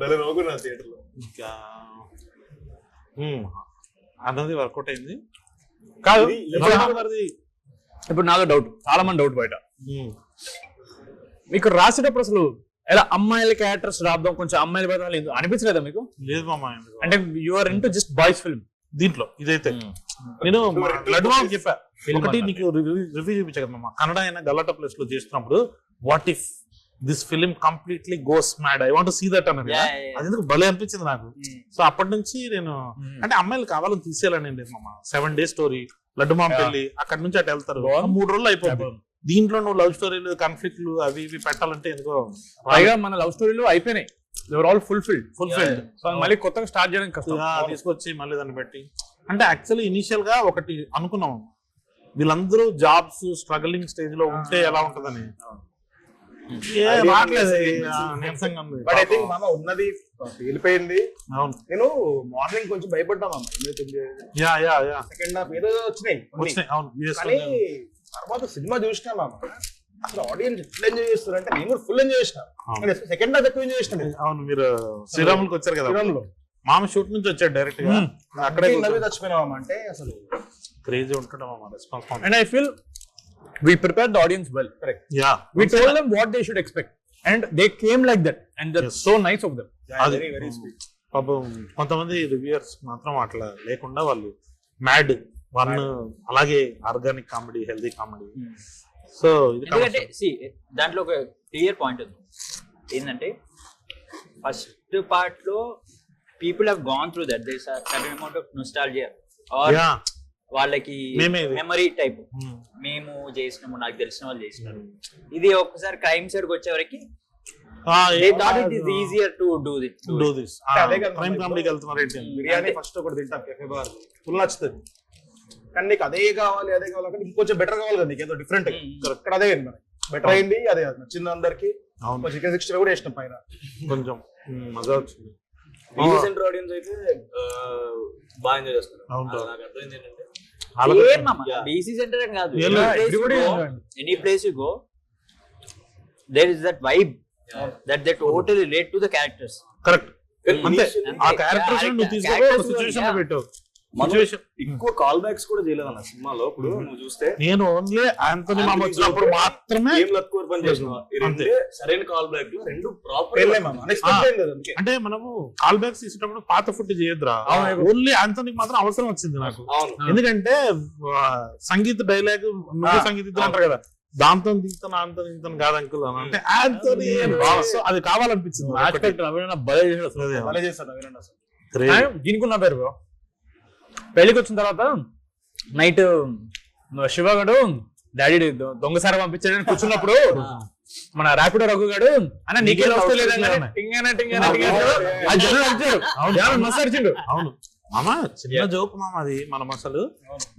B: భలే నవ్వుకున్నా థియేటర్ లో.
D: అన్నది వర్కౌట్ అయింది కాదు.
A: ఇప్పుడు నాదో డౌట్, చాలా మంది డౌట్ బయట మీకు రాసేటప్పుడు అసలు ఎలా అమ్మాయిల క్యారెక్టర్స్ రాద్దాం కొంచెం అమ్మాయిల బయట అనిపించలేదా మీకు?
D: లేదు మామ,
A: అంటే you are into just boys film
D: దీంట్లో. ఇదైతే నేను లడ్డు మామ చెప్పా ఒకటి నీకు రివ్యూ చూపించా కదా మామ, కన్నడ అయినా గలాటా ప్లేస్ లో చేస్తున్నప్పుడు what if this film completely goes mad, I want to see that అన్నది. అది ఎందుకు భలే అనిపించింది నాకు. సో అప్పటి నుంచి నేను అంటే అమ్మాయిలు కావాలని తీసేయాలని మామ. 7 days స్టోరీ లడ్డు మామ పెళ్లి, అక్కడ నుంచి అటు వెళ్తారు 3 రోజులు అయిపోతుంది. దీంట్లో నువ్వు లవ్ స్టోరీలు కాన్ఫ్లిక్ట్లు అవి ఇవి పెట్టాలంటే ఎందుకో
A: పైగా మన లవ్ స్టోరీలు అయిపోయినాయి. They were all fulfilled. So మళ్ళీ కొత్తగా స్టార్ట్ చేయడానికి కష్టం.
D: తీసుకొచ్చి మళ్ళీ దాన్ని పెట్టి అంటే యాక్చువల్లీ ఇనిషియల్ గా ఒకటి అనుకున్నాం, వీళ్ళందరూ జాబ్స్ స్ట్రగలింగ్ స్టేజ్ లో ఉంటే ఎలా ఉంటదని.
E: బట్ ఐ థింక్ మామ ఉన్నది వెళ్ళిపోయింది.
D: అవును,
E: నేను మార్నింగ్ కొంచెం భయపడ్డా మామ, సెకండ్ హాఫ్ ఏదో వచ్చినాయి కానీ తర్వాత సినిమా చూసినా మామ అసలు ఆడియన్స్ ఎట్లా ఎంజాయ్ చేస్తారు అంటే నేను కూడా ఫుల్ ఎంజాయ్ చేసిన. సెకండ్ హాఫ్ ఎక్కువ ఎంజాయ్ చేసిన.
D: అవును, మీరు శ్రీరాములకు వచ్చారు కదా,
E: శ్రీరాములో
D: మామ షూట్ నుంచి వచ్చాడు డైరెక్ట్ గా,
E: అక్కడే నవ్వి చచ్చిపోయినామా అంటే అసలు
D: క్రేజీ ఉంటాడు మామ response.
A: And I feel we prepared the audience well.
E: correct.
D: Yeah,
A: We told them what they should expect and they came like that, and that's so nice of them.
E: very very sweet.
D: పాపం కొంతమంది reviewers మాత్రం అట్లా లేకుండా వాళ్ళు mad one అలాగే organic comedy, healthy comedy. So
C: ఎందుకంటే దాంట్లో ఒక క్లియర్ పాయింట్ ఉంది ఏంటంటే ఫస్ట్ పార్ట్ లో people have gone through that, there are certain amount of nostalgia or వాళ్ళకి మెమరీ టైప్, మేము చేసినాము, నాకు తెలిసిన వాళ్ళు చేసినారు. ఇది ఒక్కసారి క్రైమ్ సైడ్ వచ్చే వరకు easier to do this.
D: Crime కామెడీకి వెళ్తున్నారు ఏంటి,
E: బిర్యానీ ఫస్ట్ ఒకటి తింటాం కెఫే బార్ ఫుల్ నచ్చుతుంది, కానీ నీకు అదే కావాలి అంటే ఇంకొంచెం బెటర్ కావాలి కదా, నీకు ఏదో డిఫరెంట్. ఇక్కడ అదే బెటర్ అయింది, అదే నచ్చింది అందరికి. చికెన్ 60 కూడా వేసినాం పైన,
D: కొంచెం మజా వచ్చింది.
B: సెంటర్ ఆడియన్స్ అయితే బాగా ఎంజాయ్ చేస్తారు. నాకు అర్థమైంది ఏంటంటే
C: డీసీ సెంటర్ అని కాదు, any place you go there is that vibe that they totally relate to the characters.
D: Correct, అంతే. ఆ క్యారెక్టర్స్ నువ్వు తీసుకో, సిచువేషన్ లో పెట్టు.
B: ఎక్కువ కాల్ బ్యాక్స్ కూడా చేయలేదు అన్న సినిమాలో. ఇప్పుడు నువ్వు చూస్తే
D: నేను ఓన్లీ ఆంటోనీ మామ వచ్చినప్పుడు మాత్రమే
B: పని చేసిన సరైన కాల్ బ్యాక్ లో రెండు ప్రాపర్.
D: అంటే మనము కాల్ బ్యాక్స్ తీసేటప్పుడు పాత ఫుడ్ చేయొద్దురా, ఓన్లీ ఆంటోనీ మాత్రం అవసరం వచ్చింది నాకు. ఎందుకంటే సంగీత డైలాగ్ సంగీత అంటారు కదా, దాంతో దిగుతాను ఆంటోనీ దిగుతాను కాదు అంకుల్ అంటే ఆంటోనీ అది కావాలనిపించింది.
A: దీనికి ఉన్న పేరు పెళ్లికి వచ్చిన తర్వాత నైట్ శివగాడు డాడీ దొంగసారి పంపించాడని కూర్చున్నప్పుడు మన ర్యాపిడో రఘు గాడు అన్న నీకే వస్తలేదండి.
D: అవును మామ, చిన్న జోక్ మామ అది. మనం అసలు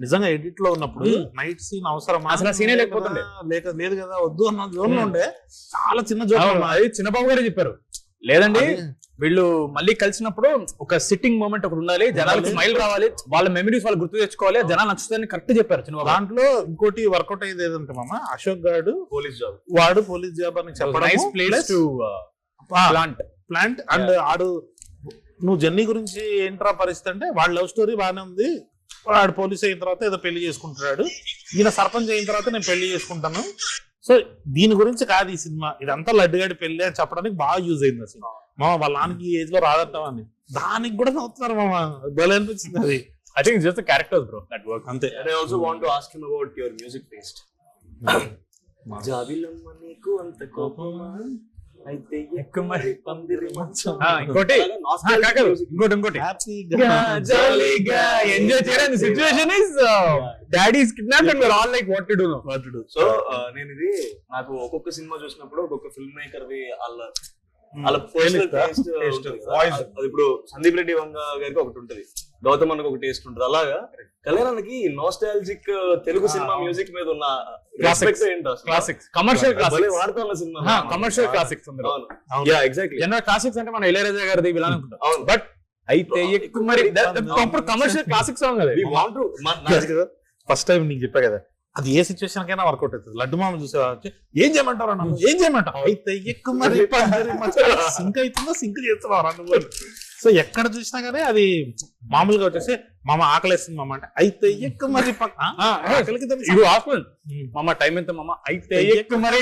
D: నిజంగా ఎడిట్ లో ఉన్నప్పుడు నైట్ సీన్ అవసరం
A: అసలు సీనే లేకపోతుండే,
D: లేదు కదా వద్దు అన్న జోన్ లో ఉండే. చాలా చిన్న జోక్
A: అది చిన్నబాబు గారే చెప్పారు, లేదండి వీళ్ళు మళ్ళీ కలిసినప్పుడు ఒక సిట్టింగ్ మూమెంట్ ఒకటి ఉండాలి, జనాలకు స్మైల్ రావాలి, వాళ్ళ మెమరీస్ వాళ్ళు గుర్తు తెచ్చుకోవాలి, జనాలు నచ్చుతాయని కరెక్ట్ చెప్పారు చిన్న.
D: దాంట్లో ఇంకోటి వర్కౌట్ అయ్యేది ఏదంటే మామ, అశోక్ గారు
B: పోలీస్ జాబ్,
D: వాడు పోలీస్ జాబ్ అని ప్లాంట్ అండ్ ఆడు నువ్వు జర్నీ గురించి ఏంట్రా పరిస్థితి అంటే వాళ్ళ లవ్ స్టోరీ బాగానే ఉంది, వాడు పోలీస్ అయిన తర్వాత ఏదో పెళ్లి చేసుకుంటున్నాడు, ఈయన సర్పంచ్ అయిన తర్వాత నేను పెళ్లి చేసుకుంటాను. సో దీని గురించి కాదు ఈ సినిమా, ఇదంతా లడ్డుగాడి పెళ్లి అని చెప్పడానికి బాగా యూజ్ అయింది అసలు. మామ వాళ్ళ నాన్నకి ఈ ఏజ్ లో రాదంటాం అని దానికి కూడా నవ్వుతున్నారు మామ, భలే అనిపించింది అది.
A: I think it's just the characters, bro, that work.
D: అంతే.
B: And I also want to ask him about your music taste. జాబిలమ్మ నీకు అంత కోపమా అయితే ఎక్కుమరి పందిరి మంచం.
A: ఇంకోటి జాలీగా ఎంజాయ్ చేయడానికి situation is daddy is kidnapped and we are all like what to do.
B: So నేను ఇది నాకు ఒక్కొక్క సినిమా చూసినప్పుడు ఒక్కొక్క ఫిల్మ్ మేకర్ వి వాళ్ళ పర్సనల్ టేస్ట్ వాయిస్. అది ఇప్పుడు సందీప్ రెడ్డి వంగ గారికి ఒకటి ఉంటది, గౌతమ్ అన్నకు ఒక టేస్ట్ ఉంటది. అలాగా కళ్యాణానికి నోస్టాలజిక్ తెలుగు సినిమా మ్యూజిక్ మీద ఉన్న రెస్పెక్ట్ ఏంటో,
A: క్లాసిక్స్ కమర్షియల్ క్లాసిక్స్
B: వాడుతున్న సినిమా
A: కమర్షియల్ క్లాసిక్స్ అందరూ.
B: Yeah exactly.
A: జనరల్ క్లాసిక్స్ అంటే మన ఇళయరాజా గారిది ఇలా అనుకుంటాం, బట్ అయితే ఎక్కువ మరి ప్రాపర్ కమర్షియల్ క్లాసిక్ సాంగ్ అది.
B: We want to
D: first time నీకు చెప్పా కదా, అది ఏ సిచ్యువేషన్ కైనా వర్కౌట్ అవుతుంది. లడ్డు మామ చూసేవా, ఏం చేయమంటారు అన్న, ఏం చేయమంటావు అయితే ఎక్కువ మరి సింక్ అవుతుందో సింక్ చేస్తున్నావు అన్న. సో ఎక్కడ చూసినా కానీ అది మామూలుగా వచ్చేసి మామ ఆకలేస్తుంది మామ అంటే అయితే ఎక్కువ మరి ఆకలికి
A: మామ టైం ఎంత మామ అయితే ఎక్కువ మరి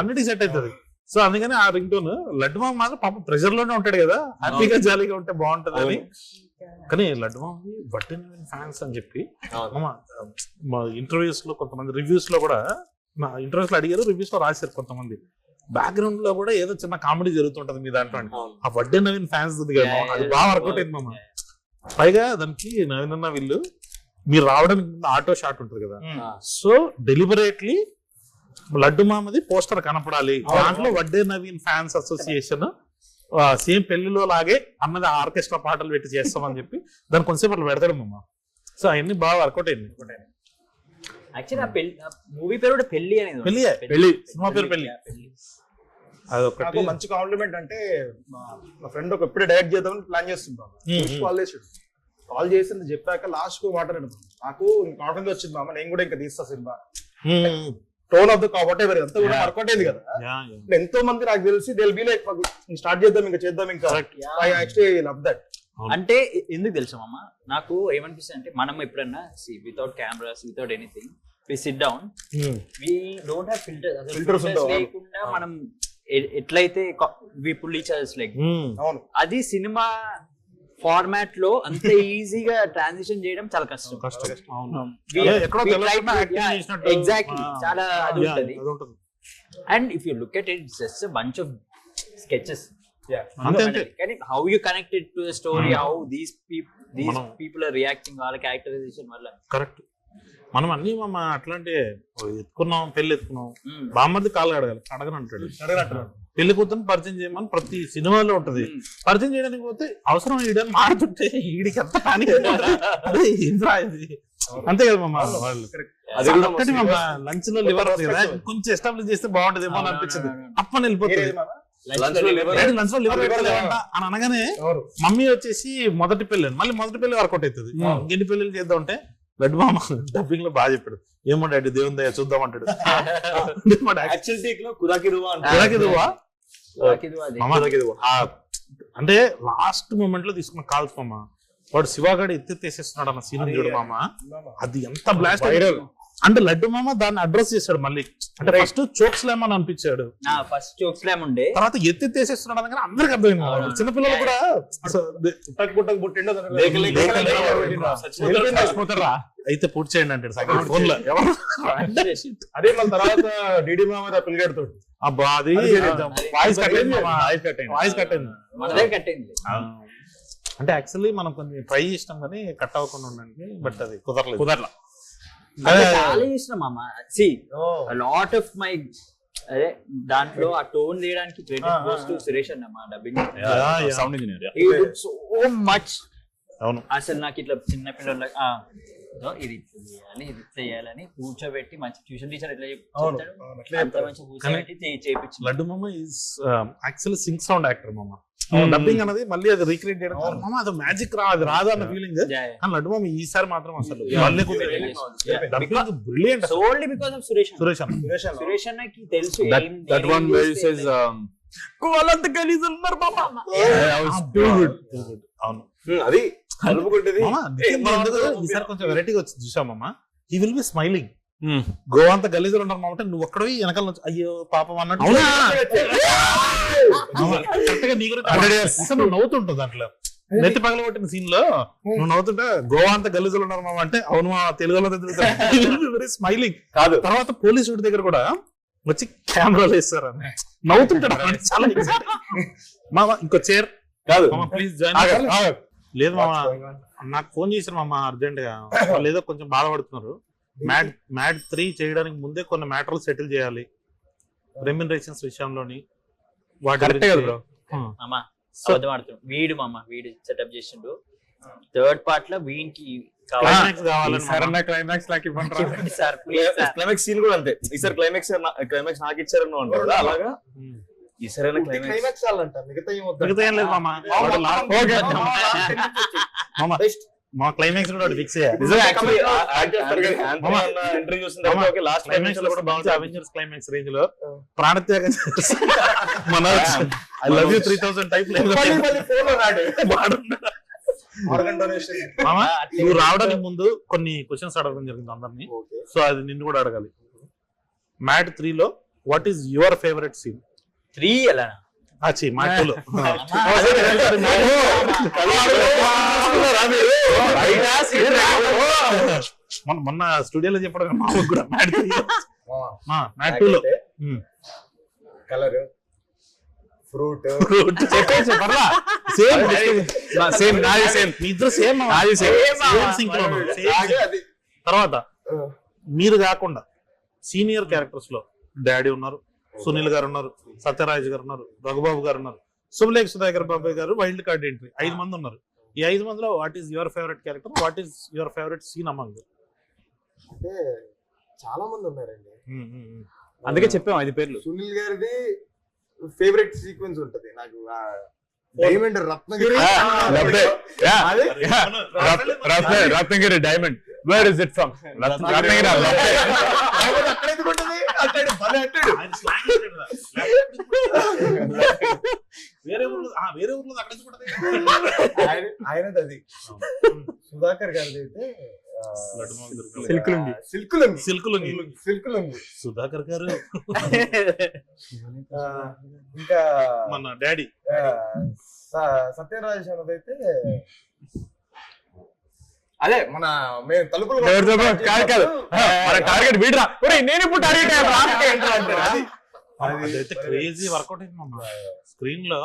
D: అన్నిటికీ సెట్ అవుతుంది. సో అందుకని ఆ రింగ్ టోన్ లడ్డు మామ మాత్రం పాప ప్రెషర్ లోనే ఉంటాడు కదా, హ్యాపీగా జాలీగా ఉంటే బాగుంటది అని. కానీ లడ్డు మామకి బట్టన్ ఫ్యాన్స్ అని చెప్పి మా ఇంటర్వ్యూస్ లో కొంతమంది రివ్యూస్ లో కూడా నా ఇంటర్వ్యూస్ లో అడిగారు, రివ్యూస్ లో రాశారు కొంతమంది. బ్యాక్గ్రౌండ్ లో కూడా ఏదో చిన్న కామెడీ జరుగుతుంటది మీ దాంట్లో. ఆ వడ్డే నవీన్ ఫ్యాన్స్ ఉంది కదా, అది బాగా వర్కౌట్ అయింది మామ. పైగా దానికి నవీన్ అన్న వీళ్ళు మీరు రావడానికి ముందు ఆటో షాట్ ఉంటుంది కదా, సో డెలిబరేట్లీ లడ్డు మామది పోస్టర్ కనపడాలి, దాంట్లో Vadde Naveen fans association same పెళ్లిలో లాగే అన్నది ఆర్కెస్ట్రా పాటలు పెట్టి చేస్తామని చెప్పి దాన్ని కొంచెంసేపు అట్లా పెడతాడు మామ. సో అవన్నీ బాగా వర్కౌట్ అయింది.
C: యాక్చువల్లీ ఆ పెళ్లి మూవీ పేరు కూడా పెళ్లి అనేది
D: పెళ్లి సినిమా పేరు పెళ్లి. అదొకటి
E: నాకు మంచి కాంప్లిమెంట్ అంటే మా ఫ్రెండ్ ఒక ఎప్పుడే డైరెక్ట్ చేద్దామని ప్లాన్ చేస్తుంటాను. కాల్ చేసి చెప్పాక లాస్ట్ కు మాట్లాడాను. నాకు కాన్ఫిడెన్స్ వచ్చింది మామ, నేను కూడా ఇంకా తీస్తా cinema. Tone of the what ever అంతా కూడా వర్కౌట్ అయింది కదా. ఎంతో మంది నాకు తెలిసి they will be like start చేద్దాం ఇంకా ఐ యాక్చువల్లీ లవ్ దట్.
C: అంటే ఎందుకు తెలుసా మామ, నాకు ఏమనిపిస్తుంది అంటే మనం ఎప్పుడన్నా without cameras without anything we sit down, we don't have filters లేకుండా మనం ఎట్లయితే we pull each others like, అది సినిమా ఫార్మాట్ లో అంత ఈజీగా ట్రాన్సిషన్ చేయడం చాలా కష్టం. ఎగ్జాక్ట్లీ, చాలా అది ఉంటుంది. And if you look at it just bunch of sketches. కానీ how you connected to the story, how these people are reacting, వాళ్ళ క్యారెక్టరైజేషన్ వల్ల
D: కరెక్ట్. మనం అన్ని అట్లాంటి ఎత్తుకున్నాం, పెళ్లి ఎత్తుకున్నాం, బామ్మది కాళ్ళు అడగని అంటాడు. పెళ్లి కూతురు పరిచయం చేయమని ప్రతి సినిమాలో ఉంటది. పరిచయం చేయడానికి పోతే అవసరం ఈడని మారుతుంటే ఈడికి ఎంత పానిక్ అంతే కదా మమ్మ. వాళ్ళు ఒక్కటి మమ్మ లంచ్ లో లివర్ కదా కొంచెం ఎస్టాబ్లిష్ చేస్తే బాగుంటదేమో అని అనిపించింది. అప్పని వెళ్ళిపోతుంది. లంచ్ లో లివర్ పెట్టలేదంట అని అనగానే మమ్మీ వచ్చేసి మొదటి పెళ్లి, మళ్ళీ మొదటి పెళ్లి వర్కౌట్ అవుతుంది. ఇంకెన్ని పెళ్లి చేద్దాం అంటే లడ్డు మామ డబ్బింగ్ లో బాగా చెప్పాడు. ఏమో డాడీ దేవుని దయ చూద్దాం అంటాడు. అంటే లాస్ట్ మూమెంట్ లో తీసుకున్న కాల్స్ మామ, వాడు శివగాడు ఎత్తేసేస్తున్నాడు అన్న సీన్ చూడు మామ, అది ఎంత బ్లాస్ట్. అంటే లడ్డు మామ దాన్ని అడ్రస్ చేశాడు మళ్ళీ. అంటే ఫస్ట్ చోక్ స్లామ్ అని అనిపించాడు,
C: ఫస్ట్ చోక్ స్లామ్ ఉండే,
D: తర్వాత ఎత్తేసేస్తున్నాడు అనగానే అందరికి అర్థమైంది. చిన్నపిల్లలు కూడా అయితే పూర్తి చేయండి అంటాడు ఫోన్ లో.
E: అదే మన తర్వాత డిడి మామ పిల్లగాడుతో
D: అబ్బా అది వాయిస్ కట్ అయింది. అంటే యాక్చువల్లీ మనం కొంచెం ట్రై చేసినాం కానీ కట్ అవ్వకుండా ఉండడానికి, బట్ అది కుదరలా.
C: చాలా ఇష్టం మామ. సి లాట్ ఆఫ్ మై అదే దాంట్లో ఆ టోన్ తీయడానికి క్రెడిట్ గోస్ టు సురేష్ అన్న, మా dubbing
A: sound engineer.
C: He did so much.
D: అవును,
C: అసలు నాకు ఇట్లా చిన్న పిల్లలకి ఇది చేయాలి ఇది చేయాలని కూర్చోబెట్టి మంచి ట్యూషన్ టీచర్ ఎట్లా చెప్తాడు అంత మంచి కూర్చోబెట్టి చేయించు.
D: లడ్డు మామ is actually Singh sound actor మామ. డబ్బింగ్ అనేది మళ్ళీ అది రీక్రియేట్ చేయడం మామ, అది మ్యాజిక్ రాదు అన్న ఫీలింగ్. కానీ లడ్డు మామ ఈసారి మాత్రం అసలు brilliant.
C: Only because of Suresh అన్నకి తెలుసు
A: that one where he says కోలంత గలీజ్ ఉన్నారు మామ.
D: అవును,
B: అది అనుకుంటది.
D: ఈసారి కొంచెం వెరైటీగా వచ్చింది చూసామమ్మ. He will be smiling. గోవంత గలీజులు ఉన్నారు మామంటే నువ్వు ఒక్కడవి వెనకాల నుంచి అయ్యో పాపం అన్నట్టు నువ్వు నవ్వుతుంటావు. దాంట్లో నెత్తి పగల కొట్టిన సీన్ లో నువ్వు నవ్వుతుంటే గోవా అంత గలీజులు ఉన్నారు మామ అంటే అవును మా తెలుగులో వెరీ స్మైలింగ్ కాదు. తర్వాత పోలీసు దగ్గర కూడా వచ్చి కెమెరాలు వేస్తారు అని నవ్వుతుంటాడు. చాలా మామ ఇంకో చైర్ కాదు ప్లీజ్ జాయిన్. లేదు మామ, నాకు ఫోన్ చేశారు మామ అర్జెంట్ గా, వాళ్ళు ఏదో కొంచెం బాధపడుతున్నారు. మ్యాడ్ 3 చేయడానికి ముందే కొన్ని మ్యాటర్లు సెటిల్ చేయాలి రెమ్యునరేషన్స్ విషయంలోని.
C: వీడు సెటప్ చేసిండు థర్డ్ పార్ట్ లో వీనికి
B: క్లైమాక్స్ సీన్ కూడా అంతే. ఈసారి క్లైమాక్స్ నాకు ఇచ్చారని అంటారు అలాగా. ఈసారైనా క్లైమాక్స్
D: మిగతా ఏం లేదు మామ. మా క్లైమాక్స్ కూడా ఫిక్స్ అవెంజర్స్ క్లైమాక్స్ రేంజ్ లో ప్రాణత్యాగం మన ఐ లవ్ యూ 3000 టైప్ నువ్వు రావడానికి ముందు కొన్ని క్వశ్చన్స్ అడగడం జరిగింది అందరినీ. సో అది నిన్ను కూడా అడగాలి. మ్యాడ్ 3 లో what is your favourite scene?
C: 3 ఎలా
D: మాటలు మొన్న స్టూడియోలో చెప్పడం మాకు కూడా మ్యాడ్ 2 లో
E: కలర్ ఫ్రూట్
D: తర్వాత మీరు కాకుండా సీనియర్ క్యారెక్టర్స్ లో డాడీ ఉన్నారు, సునీల్ గారు ఉన్నారు, సత్యరాజ్ గారు ఉన్నారు, రఘుబాబు గారు ఉన్నారు. శుభలేఖ సుధాకర్ బాబాయ్ గారు వైల్డ్ కార్డ్ ఎంట్రీ 5 మంది ఉన్నారు. ఈ 5 మందిలో what is your favourite character, what is your favourite scene among?
E: అంటే చాలా మంది ఉన్నారండి,
A: అందుకే చెప్పాము 5 పేర్లు.
E: సునీల్ గారిది ఫేవరెట్ సీక్వెన్స్ ఉంటది నాకు, diamond Ratnagiri
A: Ratnagiri diamond, where is it from? Ratnagiri
D: వేరే ఊర్లో అక్కడ
E: ఆయనది అది. సుధాకర్ గారిది అయితే
D: సిల్కులుంగి. సుధాకర్ గారు
E: ఇంకా
D: మన డాడీ
E: సత్యరాజ్ అన్నదైతే అదే మన మేము తలుపులు
A: టార్గెట్ వీడరా, నేను ఇప్పుడు టార్గెట్
D: అదైతే క్రేజీ వర్కౌట్ అయింది మమ్మ. స్క్రీన్ లో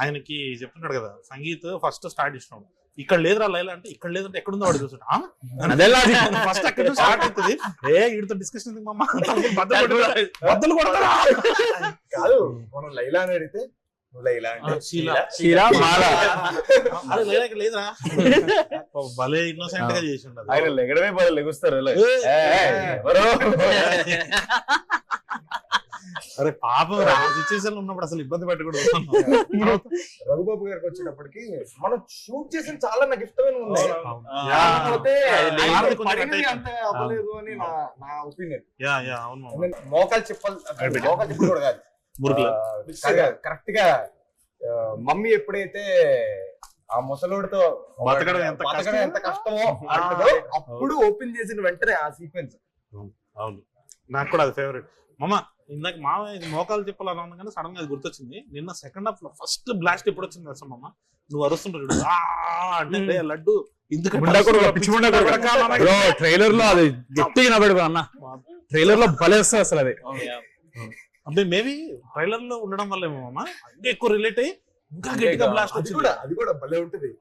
D: ఆయనకి చెప్తున్నాడు కదా, సంగీత్ ఫస్ట్ స్టార్ట్ ఇష్టం, ఇక్కడ లేదురా లైలా అంటే ఇక్కడ లేదంటే ఎక్కడుందో వాడు చూసాడు. ఫస్ట్ అక్కడ స్టార్ట్ అవుతుంది, వీడితో డిస్కషన్ మమ్మ బద్దలు కొడతారా
E: కాదు, మనం లైలా అని అడిగితే లైలా అంటే
D: లేదురా, భలే ఇన్నోసెంట్ గా చేసి ఉండదు.
B: ఆయన లెగడమే బదులు లెగుస్తారు.
D: అరే పాపం సిచ్యువేషన్ ఉన్నప్పుడు అసలు ఇబ్బంది పెట్టకూడదు.
E: రఘుబాబు గారికి వచ్చేటప్పటికి మనం షూట్ చేసిన చాలా నాకు ఇష్టమైన ఉన్నాయి, అంత అవ్వలేదు అని నా ఒపీనియన్. మోకాలు చెప్పలు కూడా కాదు, కరెక్ట్ గా మమ్మీ ఎప్పుడైతే ఆ ముసలోడితో
D: బతకడం
E: ఎంత కష్టమో అంటదో అప్పుడు ఓపెన్ చేసిన వెంటనే ఆ సీక్వెన్స్.
D: అవును, నాకు కూడా అది ఫేవరెట్. మమ్మ ఇందాక మా మోకాలు చెప్పాలని ఉంది కానీ సడన్ గా అది గుర్తొచ్చింది. నిన్న సెకండ్ హాఫ్ లో ఫస్ట్ బ్లాస్ట్ ఎప్పుడు వచ్చింది తెలుసా మమ్మ? నువ్వు అరుస్తుంటాడు అంటే లడ్డు
A: ట్రైలర్ లో అది గట్టిగా నవ్వాడు అన్న, ట్రైలర్ లో భలేస్తుంది అసలు అది.
D: అంటే మేబీ ట్రైలర్ లో ఉండడం వల్ల ఏమో అమ్మా ఇంకా ఎక్కువ రిలేట్ అయ్యి ఇంకా గట్టిగా బ్లాస్ట్ వచ్చింది.
E: అది కూడా భలే ఉంటది,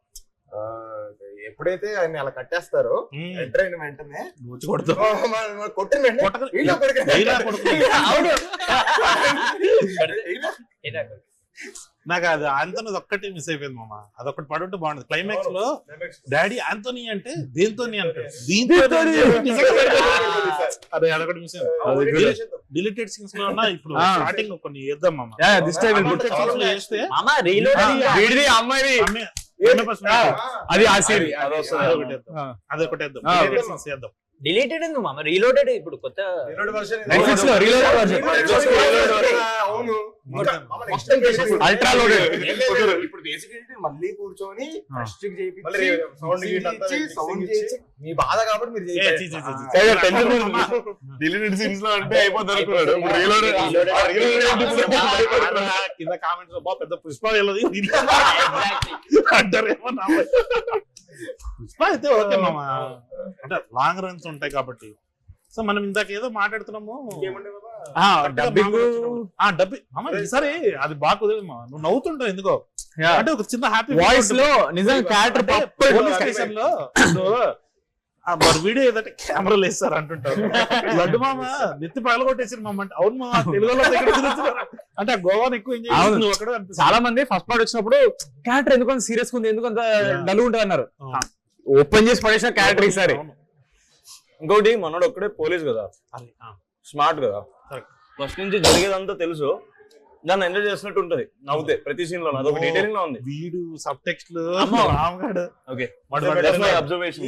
E: ఎప్పుడైతే ఆయన అలా కట్టేస్తారో ఎంటర్ అయిన వెంటనే
D: నాకు అది ఆంటోనీ ఒక్కటి మిస్ అయిపోయింది మామ, అదొకటి పడుంటే బాగుండదు. క్లైమాక్స్ లో డాడీ ఆంటోనీ అంటే దేంతో అంటే దీంతో అదే అదొకటి మిస్ అయింది. డిలీటెడ్ సీన్స్ లో ఉన్న ఇప్పుడు స్టార్టింగ్ కొన్ని వేద్దాం మామ, వేస్తే
A: అది ఆ సీన్
D: అదొకటి వేద్దాం.
C: డిలీటెడ్ ఎందుకు మామ, రీలోడెడ్ ఇప్పుడు కొత్త
A: అల్ట్రా లోడెడ్.
E: ఇప్పుడు బేసికల్లీ మళ్ళీ కూర్చొని సౌండ్ చేసి మీ బాధ కాబట్టి మీరు
B: డిలీటెడ్ సీన్స్ లో అంటే అయిపోతారు.
D: కింద కామెంట్స్ లో పెద్ద పుష్ప వెళ్ళదు అంటారేమో. పుష్ప అయితే ఓకే మామ, అంటే లాంగ్ రన్స్ ఉంటాయి కాబట్టి. సో మనం ఇందాక ఏదో మాట్లాడుతున్నాము డబ్బింగ్ ఈసారి అది బాగా కుదిరింది మా, నువ్వు నవ్వుతుంటావు ఎందుకో, అంటే ఒక చిన్న హ్యాపీ
A: వాయిస్ లో నిజంగా క్యారెక్టర్
D: స్టేషన్ లో మరి వీడియో ఏదంటే కెమెరాలు వేస్తారు అంటుంటారు. లడ్డు మామ నెత్తి పగలగొట్టేసారు మామ అంటే అవును మామ తెలుగులో అంటే గోవాని ఎక్కువ ఎంజాయ్.
A: చాలా మంది ఫస్ట్ పార్ట్ వచ్చినప్పుడు క్యారెక్టర్ ఎందుకంత సీరియస్ ఉంది, ఎందుకంత డల్ ఉంటుంది అన్నారు. ఓపెన్ చేసి పడేసిన క్యారెక్టర్ ఈసారి.
B: ఇంకోటి మనోడు ఒక్కడే పోలీస్ కదా, స్మార్ట్ కదా, ఫస్ట్ నుంచి జరిగేదంతా తెలుసు, దాన్ని ఎంజాయ్ చేసినట్టు ఉంటది నవ్వుతే ప్రతి సీన్ లో. అదొక డీటెయిలింగ్ లో ఉంది.
D: వీడు సబ్ టెక్స్ట్
B: అబ్జర్వేషన్.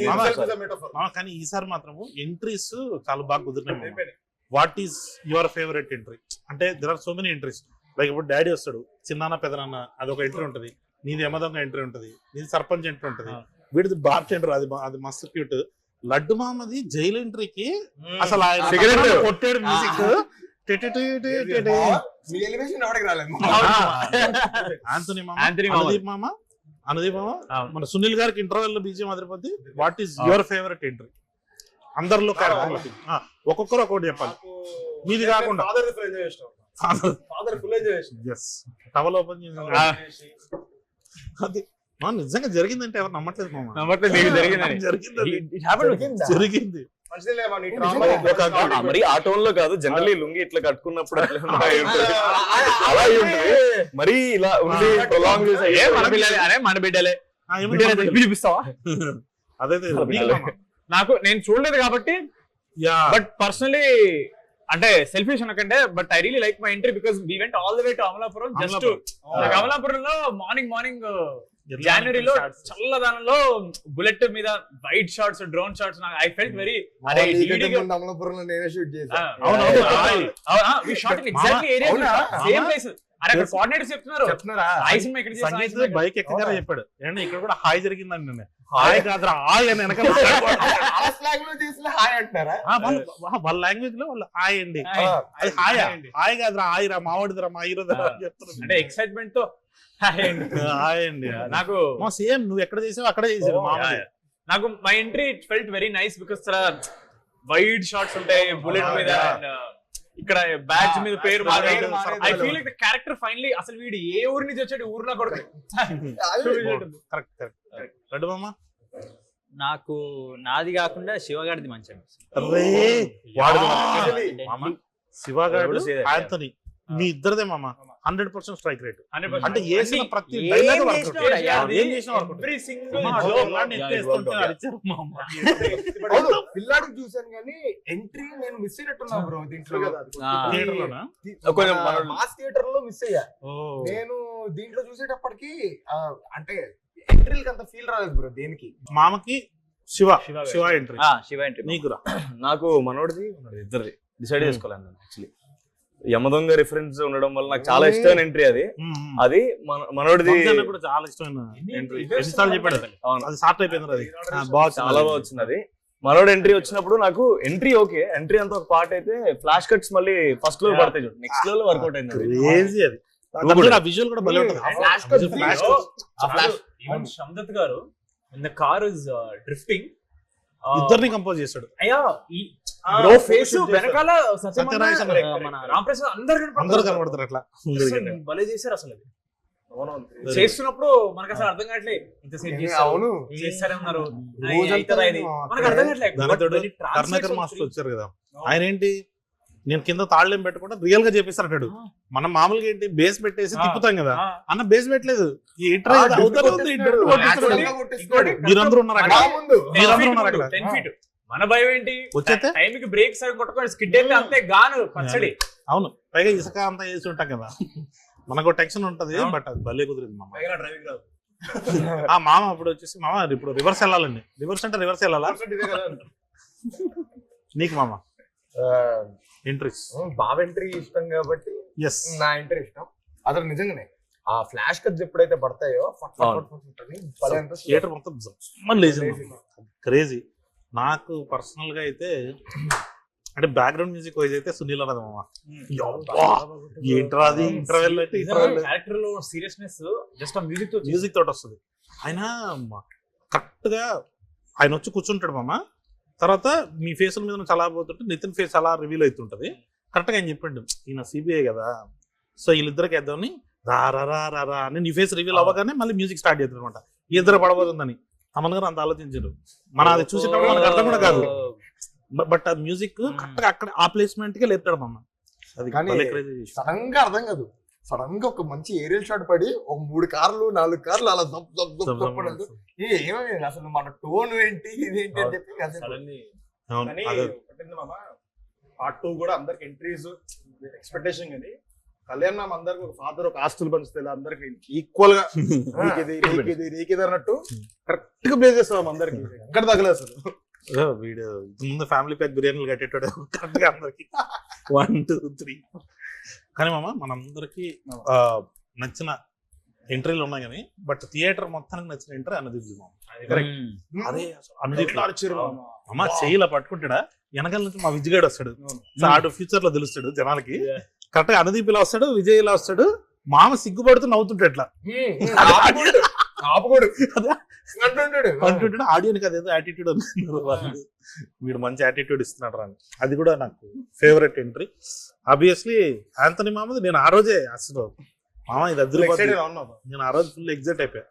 D: కానీ ఈసారి మాత్రము ఎంట్రీస్ చాలా బాగా కుదిరినాయి. What is your favourite entry అంటే there are so many entries. Like ఇప్పుడు డాడీ వస్తాడు, చిన్నాన్న పెదనాన్న అదొక ఎంట్రీ ఉంటది, నీది యమదొంగ ఎంట్రీ ఉంటది, నీది సర్పంచ్ ఎంట్రీ ఉంటది, వీడిది బార్చ్ ఎంట్రీ అది మస్తు క్యూట్. లడ్డు మామది జైలు ఎంట్రీకి అసలు ఆయన కొట్టాడు మ్యూజిక్ ఆంటోనీ మామ, అనుదీప్ మామ మన సునీల్ గారికి ఇంటర్వెల్ లో బీజం అదిరిపోద్ది. What is your favourite entry అందరిలో క్యారెక్టర్? ఒక్కొక్కరు ఒక్కొక్కటి చెప్పాలి, మీది కాకుండా. టవల్ ఓపెన్ చేసి అది నిజంగా జరిగిందంటే ఎవరు నమ్మట్లేదు మామ.
A: జరిగింది.
D: జరిగింది
B: మరి ఆ టోన్ లో కాదు, జనరల్లీ లుంగి ఇట్లా కట్టుకున్నప్పుడు అట్లా అలా ఉంటుంది. మరి ఇలా ఉండి ప్రొలాంగ్ చేసే
A: మన బిడ్డలే పిలిపిస్తావా?
D: అదే
A: నాకు నేను చూడలేదు కాబట్టి, బట్ పర్సనలీ అంటే సెల్ఫిష్ అనకంటే, but I really like my entry because we went all the way to Amalapuram. Just అమలాపురంలో మార్నింగ్ జనవరిలో చల్లదనంలో బుల్లెట్ మీద white shots, drone shots, I felt very
E: అమలాపురంలో నేనే షూట్ చేశాను.
A: We shot in exactly area, same place. అరే అక్కడ coordinators చెప్తున్నారా హాయ్ సినిమా ఇక్కడ చేసాం,
D: బైక్ ఎక్కగానే చెప్పాడు ఏంటంటే ఇక్కడ కూడా హాయ్ జరిగిందండి. నేను హాయ్ కాదురా హాయ్ అని వెనకాల వాళ్ళ లాంగ్వేజ్ లో వాళ్ళు హాయ్ అండి, అది హాయ్ హాయ్ కాదురా హాయ్ రా మావాడిదిరా మా హీరోదిరా చెప్తున్నారు.
A: అంటే ఎక్సైట్మెంట్ తో
D: హాయ్ అండి.
A: నాకు
D: సేమ్ నువ్వు ఎక్కడ చేసావు అక్కడే చేసావు.
A: నాకు my entry it felt very nice because చాలా వైడ్ షాట్స్ ఉంటాయి బుల్లెట్ మీద, ఇక్కడ బ్యాచ్ మీద పేరు. I feel like the character finally అసలు వీడు ఏ ఊరి నుంచి వచ్చాడు, ఊర్లో కొడుకు.
C: నాకు నాది కాకుండా శివగాడిది మంచిగా
D: శివగాడు ఆంథనీ మీ ఇద్దరిదే మామ 100% స్ట్రైక్ రేట్. అంటే వేసిన ప్రతి డైలాగ్
E: పిల్లాడికి చూసాను కానీ ఎంట్రీ నేను మిస్ అయినట్టున్నా బ్రో దీంట్లో. మాస్ థియేటర్ లో మిస్ అయ్యా నేను. దీంట్లో చూసేటప్పటికి అంటే ఎంట్రీలకి అంత ఫీల్ రాలేదు బ్రో దేనికి.
D: మామకి శివ ఎంట్రీ,
C: శివ ఎంట్రీ
D: నీకురా.
B: నాకు మనోడిది ఇద్దరిది డిసైడ్ చేసుకోలేను యాక్చువల్లీ. యమదొంగ రిఫరెన్స్ ఉండడం వల్ల నాకు చాలా ఇష్టమైన ఎంట్రీ అది. అది మనోడిది
D: కూడా చాలా ఇష్టమైన ఎంట్రీ. చెప్పాడు అది సార్ట్ అయిపోయింది, అది
B: చాలా బాగా వచ్చింది. అది మనోడు ఎంట్రీ వచ్చినప్పుడు నాకు ఎంట్రీ ఓకే, ఎంట్రీ అంతా ఒక పార్ట్ అయితే ఫ్లాష్ కట్స్ మళ్ళీ ఫస్ట్ లో పడతాయి, నెక్స్ట్ లో వర్కౌట్ అయింది.
D: అది విజువల్ కూడా భలే ఉంటుంది.
A: శందత్ గారు in the car is drifting
D: ఇద్దరిని కంపోజ్ చేశాడు.
A: అయ్యా ఫేస్ వెనకాల మన రాంప్రసాద్ అందరు
D: కనబడతారు అట్లా
A: భలే చేశారు. అసలు చేస్తున్నప్పుడు మనకు అసలు అర్థం కావట్లేదు, ఇంతసేపు చేస్తారన్నారు మనకు అర్థం కావట్లేదు.
D: కర్ణాకర్ మాస్టర్ వచ్చారు కదా, ఆయన ఏంటి నేను కింద తాళ్ళేం పెట్టకుండా రియల్ గా చేపిస్తాడు. మనం మామూలుగా ఏంటి బేస్ పెట్టేసి తిప్పుతాం కదా, అన్న బేస్ పెట్టలేదు. మీరందరూ ఉన్నారు అక్కడ.
A: మన భయం ఏంటి, వచ్చేస్తే టైంకి బ్రేక్ సరిగ్గా కొట్టుకొని స్కిడ్ అయితే అంతే గాను పచ్చడి.
D: అవును, పైగా ఇసుక అంతా వేసి ఉంటాం కదా, మనకు టెన్షన్ ఉంటది. బట్ అది భలే కుదిరింది మామ.
A: డ్రైవింగ్ రాదు.
D: ఆ మామ అప్పుడు వచ్చేసి మామ ఇప్పుడు రివర్స్ వెళ్ళాలండి. రివర్స్ అంటే రివర్స్ వెళ్ళాలా నీకు మామ? ఎంట్రీస్
E: బావ ఎంట్రీ ఇష్టం కాబట్టి నా ఎంట్రీ ఇష్టం. అసలు నిజంగానే ఆ ఫ్లాష్ కట్స్ ఎప్పుడైతే పడతాయో
D: థియేటర్ మొత్తం క్రేజీ. నాకు పర్సనల్ గా అయితే అంటే బ్యాక్గ్రౌండ్ మ్యూజిక్ వైజ్ అయితే సునీల్ అన్నది మామ. ఏంట్రా అది ఇంటర్వెల్ అయితే
A: క్యారెక్టర్ లో సీరియస్నెస్ జస్ట్
D: మ్యూజిక్ తోటి వస్తుంది. ఆయన కరెక్ట్ గా ఆయన వచ్చి కూర్చుంటాడు మామ. తర్వాత మీ ఫేస్ మీద నుంచి అలా పోతుంటే నితిన్ ఫేస్ అలా రివీల్ అవుతుంటది. కరెక్ట్ గా ఆయన చెప్పండి ఈయన సిబిఐ కదా, సో వీళ్ళిద్దరికి వేద్దామని రా రా రా రా రా అని నీ ఫేస్ రివీల్ అవ్వగానే మళ్ళీ మ్యూజిక్ స్టార్ట్ చేస్తుంది అనమాట. ఇద్దరు పడబోతుందని అమన్ గారు అంత ఆలోచించారు. మన అది చూసేటప్పుడు మనకు అర్థం కూడా కాదు, బట్ ఆ మ్యూజిక్ కరెక్ట్ గా అక్కడ ఆ ప్లేస్మెంట్ కే లేపుతాడు మమ్మ. అది
E: సడన్ గా అర్థం కాదు, సడన్ గా ఒక మంచి ఏరియల్ షాట్ పడి ఒక 3 కార్లు 4 కార్లు అలా ఏమైంది అసలు మన టోన్ ఏంటి ఇదేంటి అని చెప్పి
F: పార్ట్ 2 కూడా అందరికి ఎంట్రీస్ ఎక్స్పెక్టేషన్ కానీ కళ్యాణ్ మ్యామ్ అందరికి ఒక ఫాదర్ ఒక ఆస్తులు పంచుతాయి అందరికి ఈక్వల్ గా నీకిది అన్నట్టు కరెక్ట్ గా ప్లే చేస్తాం అందరికి ఎక్కడ తగలేదు అసలు.
D: వీడియో ముందు ఫ్యామిలీ ప్యాక్ బిర్యానీలు కట్టేటాడు కరెక్ట్ గా అందరికి 1 2 3. కానీ మామ మనందరికి నచ్చిన ఎంట్రీలు ఉన్నాయి కానీ బట్ థియేటర్ మొత్తానికి నచ్చిన ఎంట్రీ అనుదీప్ మామ. అదే అనుదీప్ అమ్మ చెయ్యిలా పట్టుకుంటాడా వెనకాల నుంచి మా విజయగాడు వస్తాడు. సో ఆడు ఫ్యూచర్ లో తెలుస్తాడు జనాలకి. కరెక్ట్ గా అనుదీప్ ఇలా వస్తాడు, విజయ్ ఇలా వస్తాడు. మామ సిగ్గుపడుతూ నవ్వుతుంటాడు ఎట్లా అంటుంటాడు. ఆడియోనికి అదేదో యాటిట్యూడ్ అనుకున్నారు, వీడు మంచి యాటిట్యూడ్ ఇస్తున్నాడు అని. అది కూడా నాకు ఫేవరెట్ ఎంట్రీ. ఆబ్వియస్లీ ఆంథనీ మామది. నేను ఆ రోజే అసలు మామ ఇది అద్దరిపోతుంది, నేను ఆ రోజు ఫుల్ ఎగ్జైట్ అయిపోయా.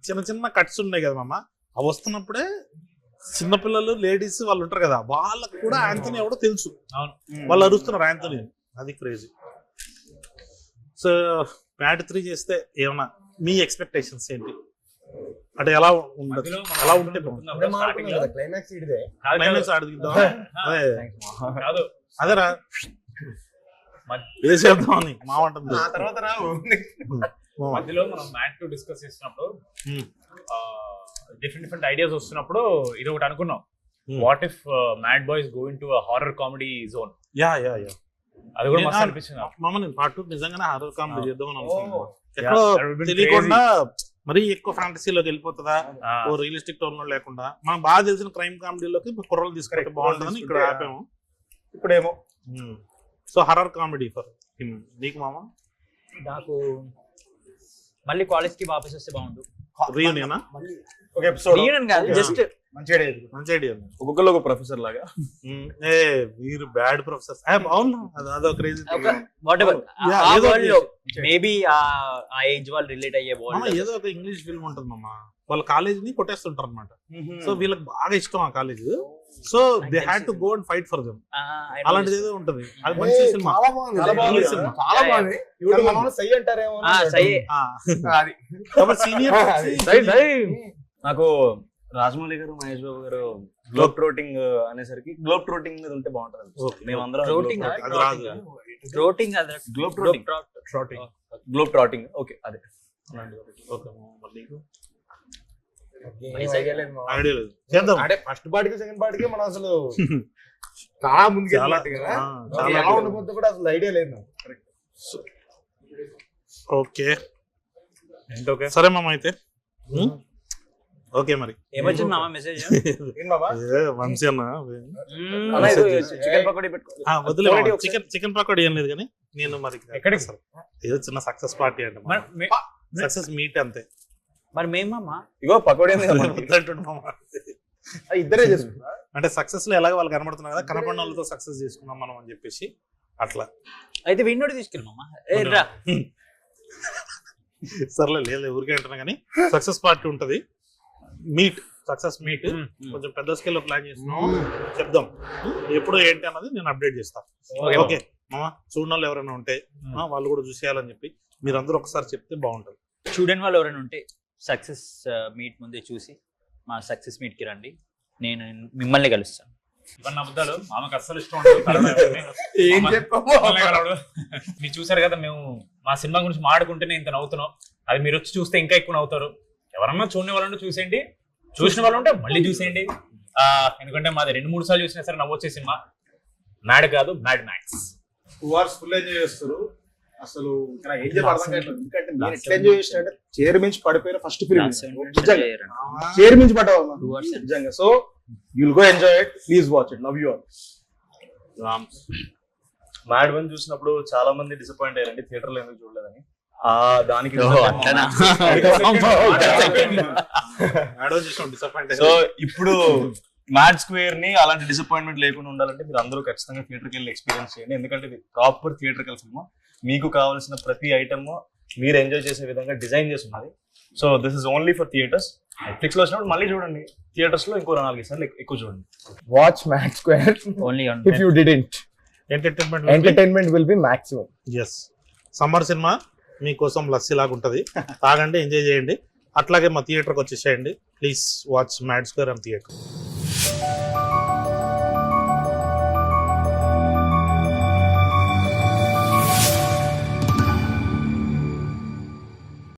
D: చిన్న చిన్న కట్స్ ఉన్నాయి కదా మామ, అవి వస్తున్నప్పుడే చిన్నపిల్లలు లేడీస్ వాళ్ళు ఉంటారు కదా, వాళ్ళకు కూడా యాంథనీ ఎవడో తెలుసు.
A: అవును.
D: వాళ్ళు అరుస్తున్నారు యాంథనీ, అది క్రేజీ. సో మ్యాడ్ 3 చేస్తే ఏమన్నా మీ ఎక్స్పెక్టేషన్స్ ఏంటి? అంటే ఎలా ఉండదు, ఎలా ఉంటే
F: క్లైమాక్స్ ఇదే
D: క్లైమాక్స్ ఆడుకుందాం. అదే
A: కాదు
D: అదేరా వేసేద్దామని మా ఉంటుంది.
F: ఆ తర్వాత రావు.
A: మధ్యలో మనం మ్యాట్ టు డిస్కస్ చేసినప్పుడు డిఫరెంట్ ఐడియాస్ వస్తున్నప్పుడు ఇది ఒకటి అనుకున్నాం, what if mad boys going to horror comedy zone.
D: Yeah
A: అది కూడా మస్తు అనిపించింది.
D: మామ పార్ట్ 2 నిజంగానే హారర్ కామెడీ చేద్దామని అనుకున్నాను. ఎక్కడో తెలియకుండా మరీ ఎక్కువ ఫ్యాంటసీలోకి వెళ్ళిపోతుందా, ఓ రియలిస్టిక్ టోన్ లో లేకుండా మనం బాగా తెలిసిన క్రైమ్ కామెడీలోకి కుర్రలు తీసుకుంటే బాగుంటుందని ఇక్కడ ఆపాము.
F: ఇప్పుడేమో
D: so horror comedy for him. నీకు మామ?
C: నాకు మళ్ళీ కాలేజ్ కి వాపస్ వస్తే బాగుండు.
D: రీయూనియనా?
F: ఒక ఎపిసోడ్
C: రీయూనియన్ కాదు, జస్ట్
F: మంచి ఐడియా.
D: మంచి ఐడియా.
B: ఒక్కొక్కరు ఒక ప్రొఫెసర్ లాగా.
D: మీరు బ్యాడ్ ప్రొఫెసర్స్. అవును, అదో క్రేజీ.
C: వాట్ ఎవర్
D: Yeah,
C: ఆ
D: ఏదో
C: వరల్డ్ లో మేబీ ఆ ఏజ్ వాళ్ళు రిలేట్ అయ్యే వరల్డ్.
D: ఏదో ఒక ఇంగ్లీష్ ఫిల్మ్ ఉంటుంది మామ, వాళ్ళ కాలేజ్ ని కొట్టేస్తుంటారు అనమాట. సో వీళ్ళకి బాగా ఇష్టం ఆ college, so they had to go and fight for them. అలాంటిది ఏదో ఉంటది. అది మంచి సినిమా,
F: చాలా బాగుంది.
D: చాలా బాగుంది సినిమా.
F: చాలా బాగుంది. ఇప్పుడు మనం సై అంటారేమో. అది
D: సీనియర్
B: నాకు రాజమౌళి గారు, మహేష్ బాబు గారు గ్లోబ్ ట్రోటింగ్ అనేసరికి గ్లోబ్ ట్రోటింగ్ మీద ఉంటే బాగుంటుంది.
D: Okay.
B: మేమందరం
C: Floating
D: అది రాదు.
C: ట్రోటింగ్ అది
B: గ్లోబ్ ట్రోటింగ్, గ్లోబ్ ట్రాటింగ్. ఓకే, అదే.
D: ఓకే మామ, మరి నీకు
F: ఐడియా లేదు.
D: ఐడియా లేదు. చేద్దాం.
F: అంటే ఫస్ట్ పార్టీకి సెకండ్ పార్టీకి మనం అసలు చాలా ముందుకు
D: చాలా
F: కదా.
D: చాలా
F: ఎలా ఉండబోతుందో కూడా అసలు ఐడియా లేదు నాకు.
D: ఓకే
A: ఓకే
D: సరే మామ అయితే. ఓకే మరి
C: ఏమొచ్చింది మామ మెసేజ్?
F: ఏం బాబా?
D: వంశీ అన్న
B: చికెన్ పకోడీ పెట్టుకో.
D: వదిలే చికెన్ పకోడీ ఏం లేదు కానీ నేను మరి
A: ఎక్కడికి
D: సార్ ఏదో చిన్న సక్సెస్ పార్టీ అంటే సక్సెస్ మీట్ అంతే.
C: మరి మేమమ్మా
B: ఇగో పకోడీ
D: వద్దంటుండు మామ.
F: ఇద్దరే చేసుకుంటా.
D: అంటే సక్సెస్ లో ఎలాగో వాళ్ళు కనబడుతున్నారు కదా, కనపడిన వాళ్ళతో సక్సెస్ చేసుకున్నాం మనం అని చెప్పేసి అట్లా.
C: అయితే విన్నోడి తీసుకెళ్ళమమ్మా. రా
D: సర్లే లేదు ఊరికే అంటున్నా కానీ సక్సెస్ పార్టీ ఉంటది, మీట్ సక్సెస్ మీట్ కొంచెం పెద్ద స్కేల్ లో ప్లాన్ చేస్తున్నాం, చెప్దాం ఎప్పుడు ఏంటి అన్నది నేను అప్డేట్ చేస్తాను. ఓకే మామ, చూడని వాళ్ళు ఎవరైనా ఉంటే వాళ్ళు కూడా చూసేయాలని చెప్పి మీరందరూ ఒకసారి చెప్తే బాగుంటుంది.
C: చూడని వాళ్ళు ఎవరైనా ఉంటే సక్సెస్ మీట్ ముందే చూసి మా సక్సెస్ మీట్ కి రండి, నేను మిమ్మల్ని కలుస్తాను.
A: ఇవన్నీ అబద్ధాలు, మామకు అస్సలు ఇష్టం ఉండదు.
F: ఏం చెప్పావు?
A: మీరు చూసారు కదా, మేము మా సినిమా గురించి మాడుకుంటేనే ఇంత నవ్వుతున్నాం, అది మీరు వచ్చి చూస్తే ఇంకా ఎక్కువ నవ్వుతారు. ఎవరన్నా చూడని వాళ్ళంటే చూసేయండి, చూసిన వాళ్ళు ఉంటే మళ్ళీ చూసేయండి. ఎందుకంటే మాది 2-3 సార్లు చూసినా సరే నవ్వొచ్చే సినిమా. మ్యాడ్ కాదు, mad max.
F: 2 hours full enjoy చేస్తారు. అసలు ఇక్కడ ఏం చెప్పాలి అర్థం కావట్లేదు. ఎందుకంటే నేను ఎట్లా ఎంజాయ్ చేసినట్టే చైర్ మించి పడిపోయిన ఫస్ట్ ఫిల్మ్. చైర్ మించి పడ్డావు నిజంగా. So you'll go enjoy it, please watch it, love you all.
B: Mad 1 చూసినప్పుడు చాలా మంది డిసప్పాయింట్ అయ్యారండి, థియేటర్ లో ఎందుకు చూడలేదని. దానికి సో ఇప్పుడు మ్యాడ్ స్క్వేర్ ని అలాంటి డిసప్పాయింట్మెంట్ లేకుండా ఉండాలంటే మీరు అందరూ ఖచ్చితంగా థియేటర్కి వెళ్ళి ఎక్స్పీరియన్స్ చేయండి. ఎందుకంటే ఇది ప్రాపర్ థియేటర్కి సినిమా, మీకు కావాల్సిన ప్రతి ఐటమ్ మీరు ఎంజాయ్ చేసే విధంగా డిజైన్ చేసి ఉన్నది. So this is only for theatres. Netflix లో వచ్చినప్పుడు మళ్ళీ చూడండి, థియేటర్స్ లో ఇంకో 4 సార్లు ఎక్కువ చూడండి.
F: Watch mad square
C: only
F: if you didn't. Entertainment will be maximum.
D: Yes, summer సినిమా మీకోసం లస్సీ లాగా ఉంటుంది, తాగండి, ఎంజాయ్ చేయండి. అట్లాగే మా థియేటర్కి వచ్చేసేయండి. Please watch mad square and theatre.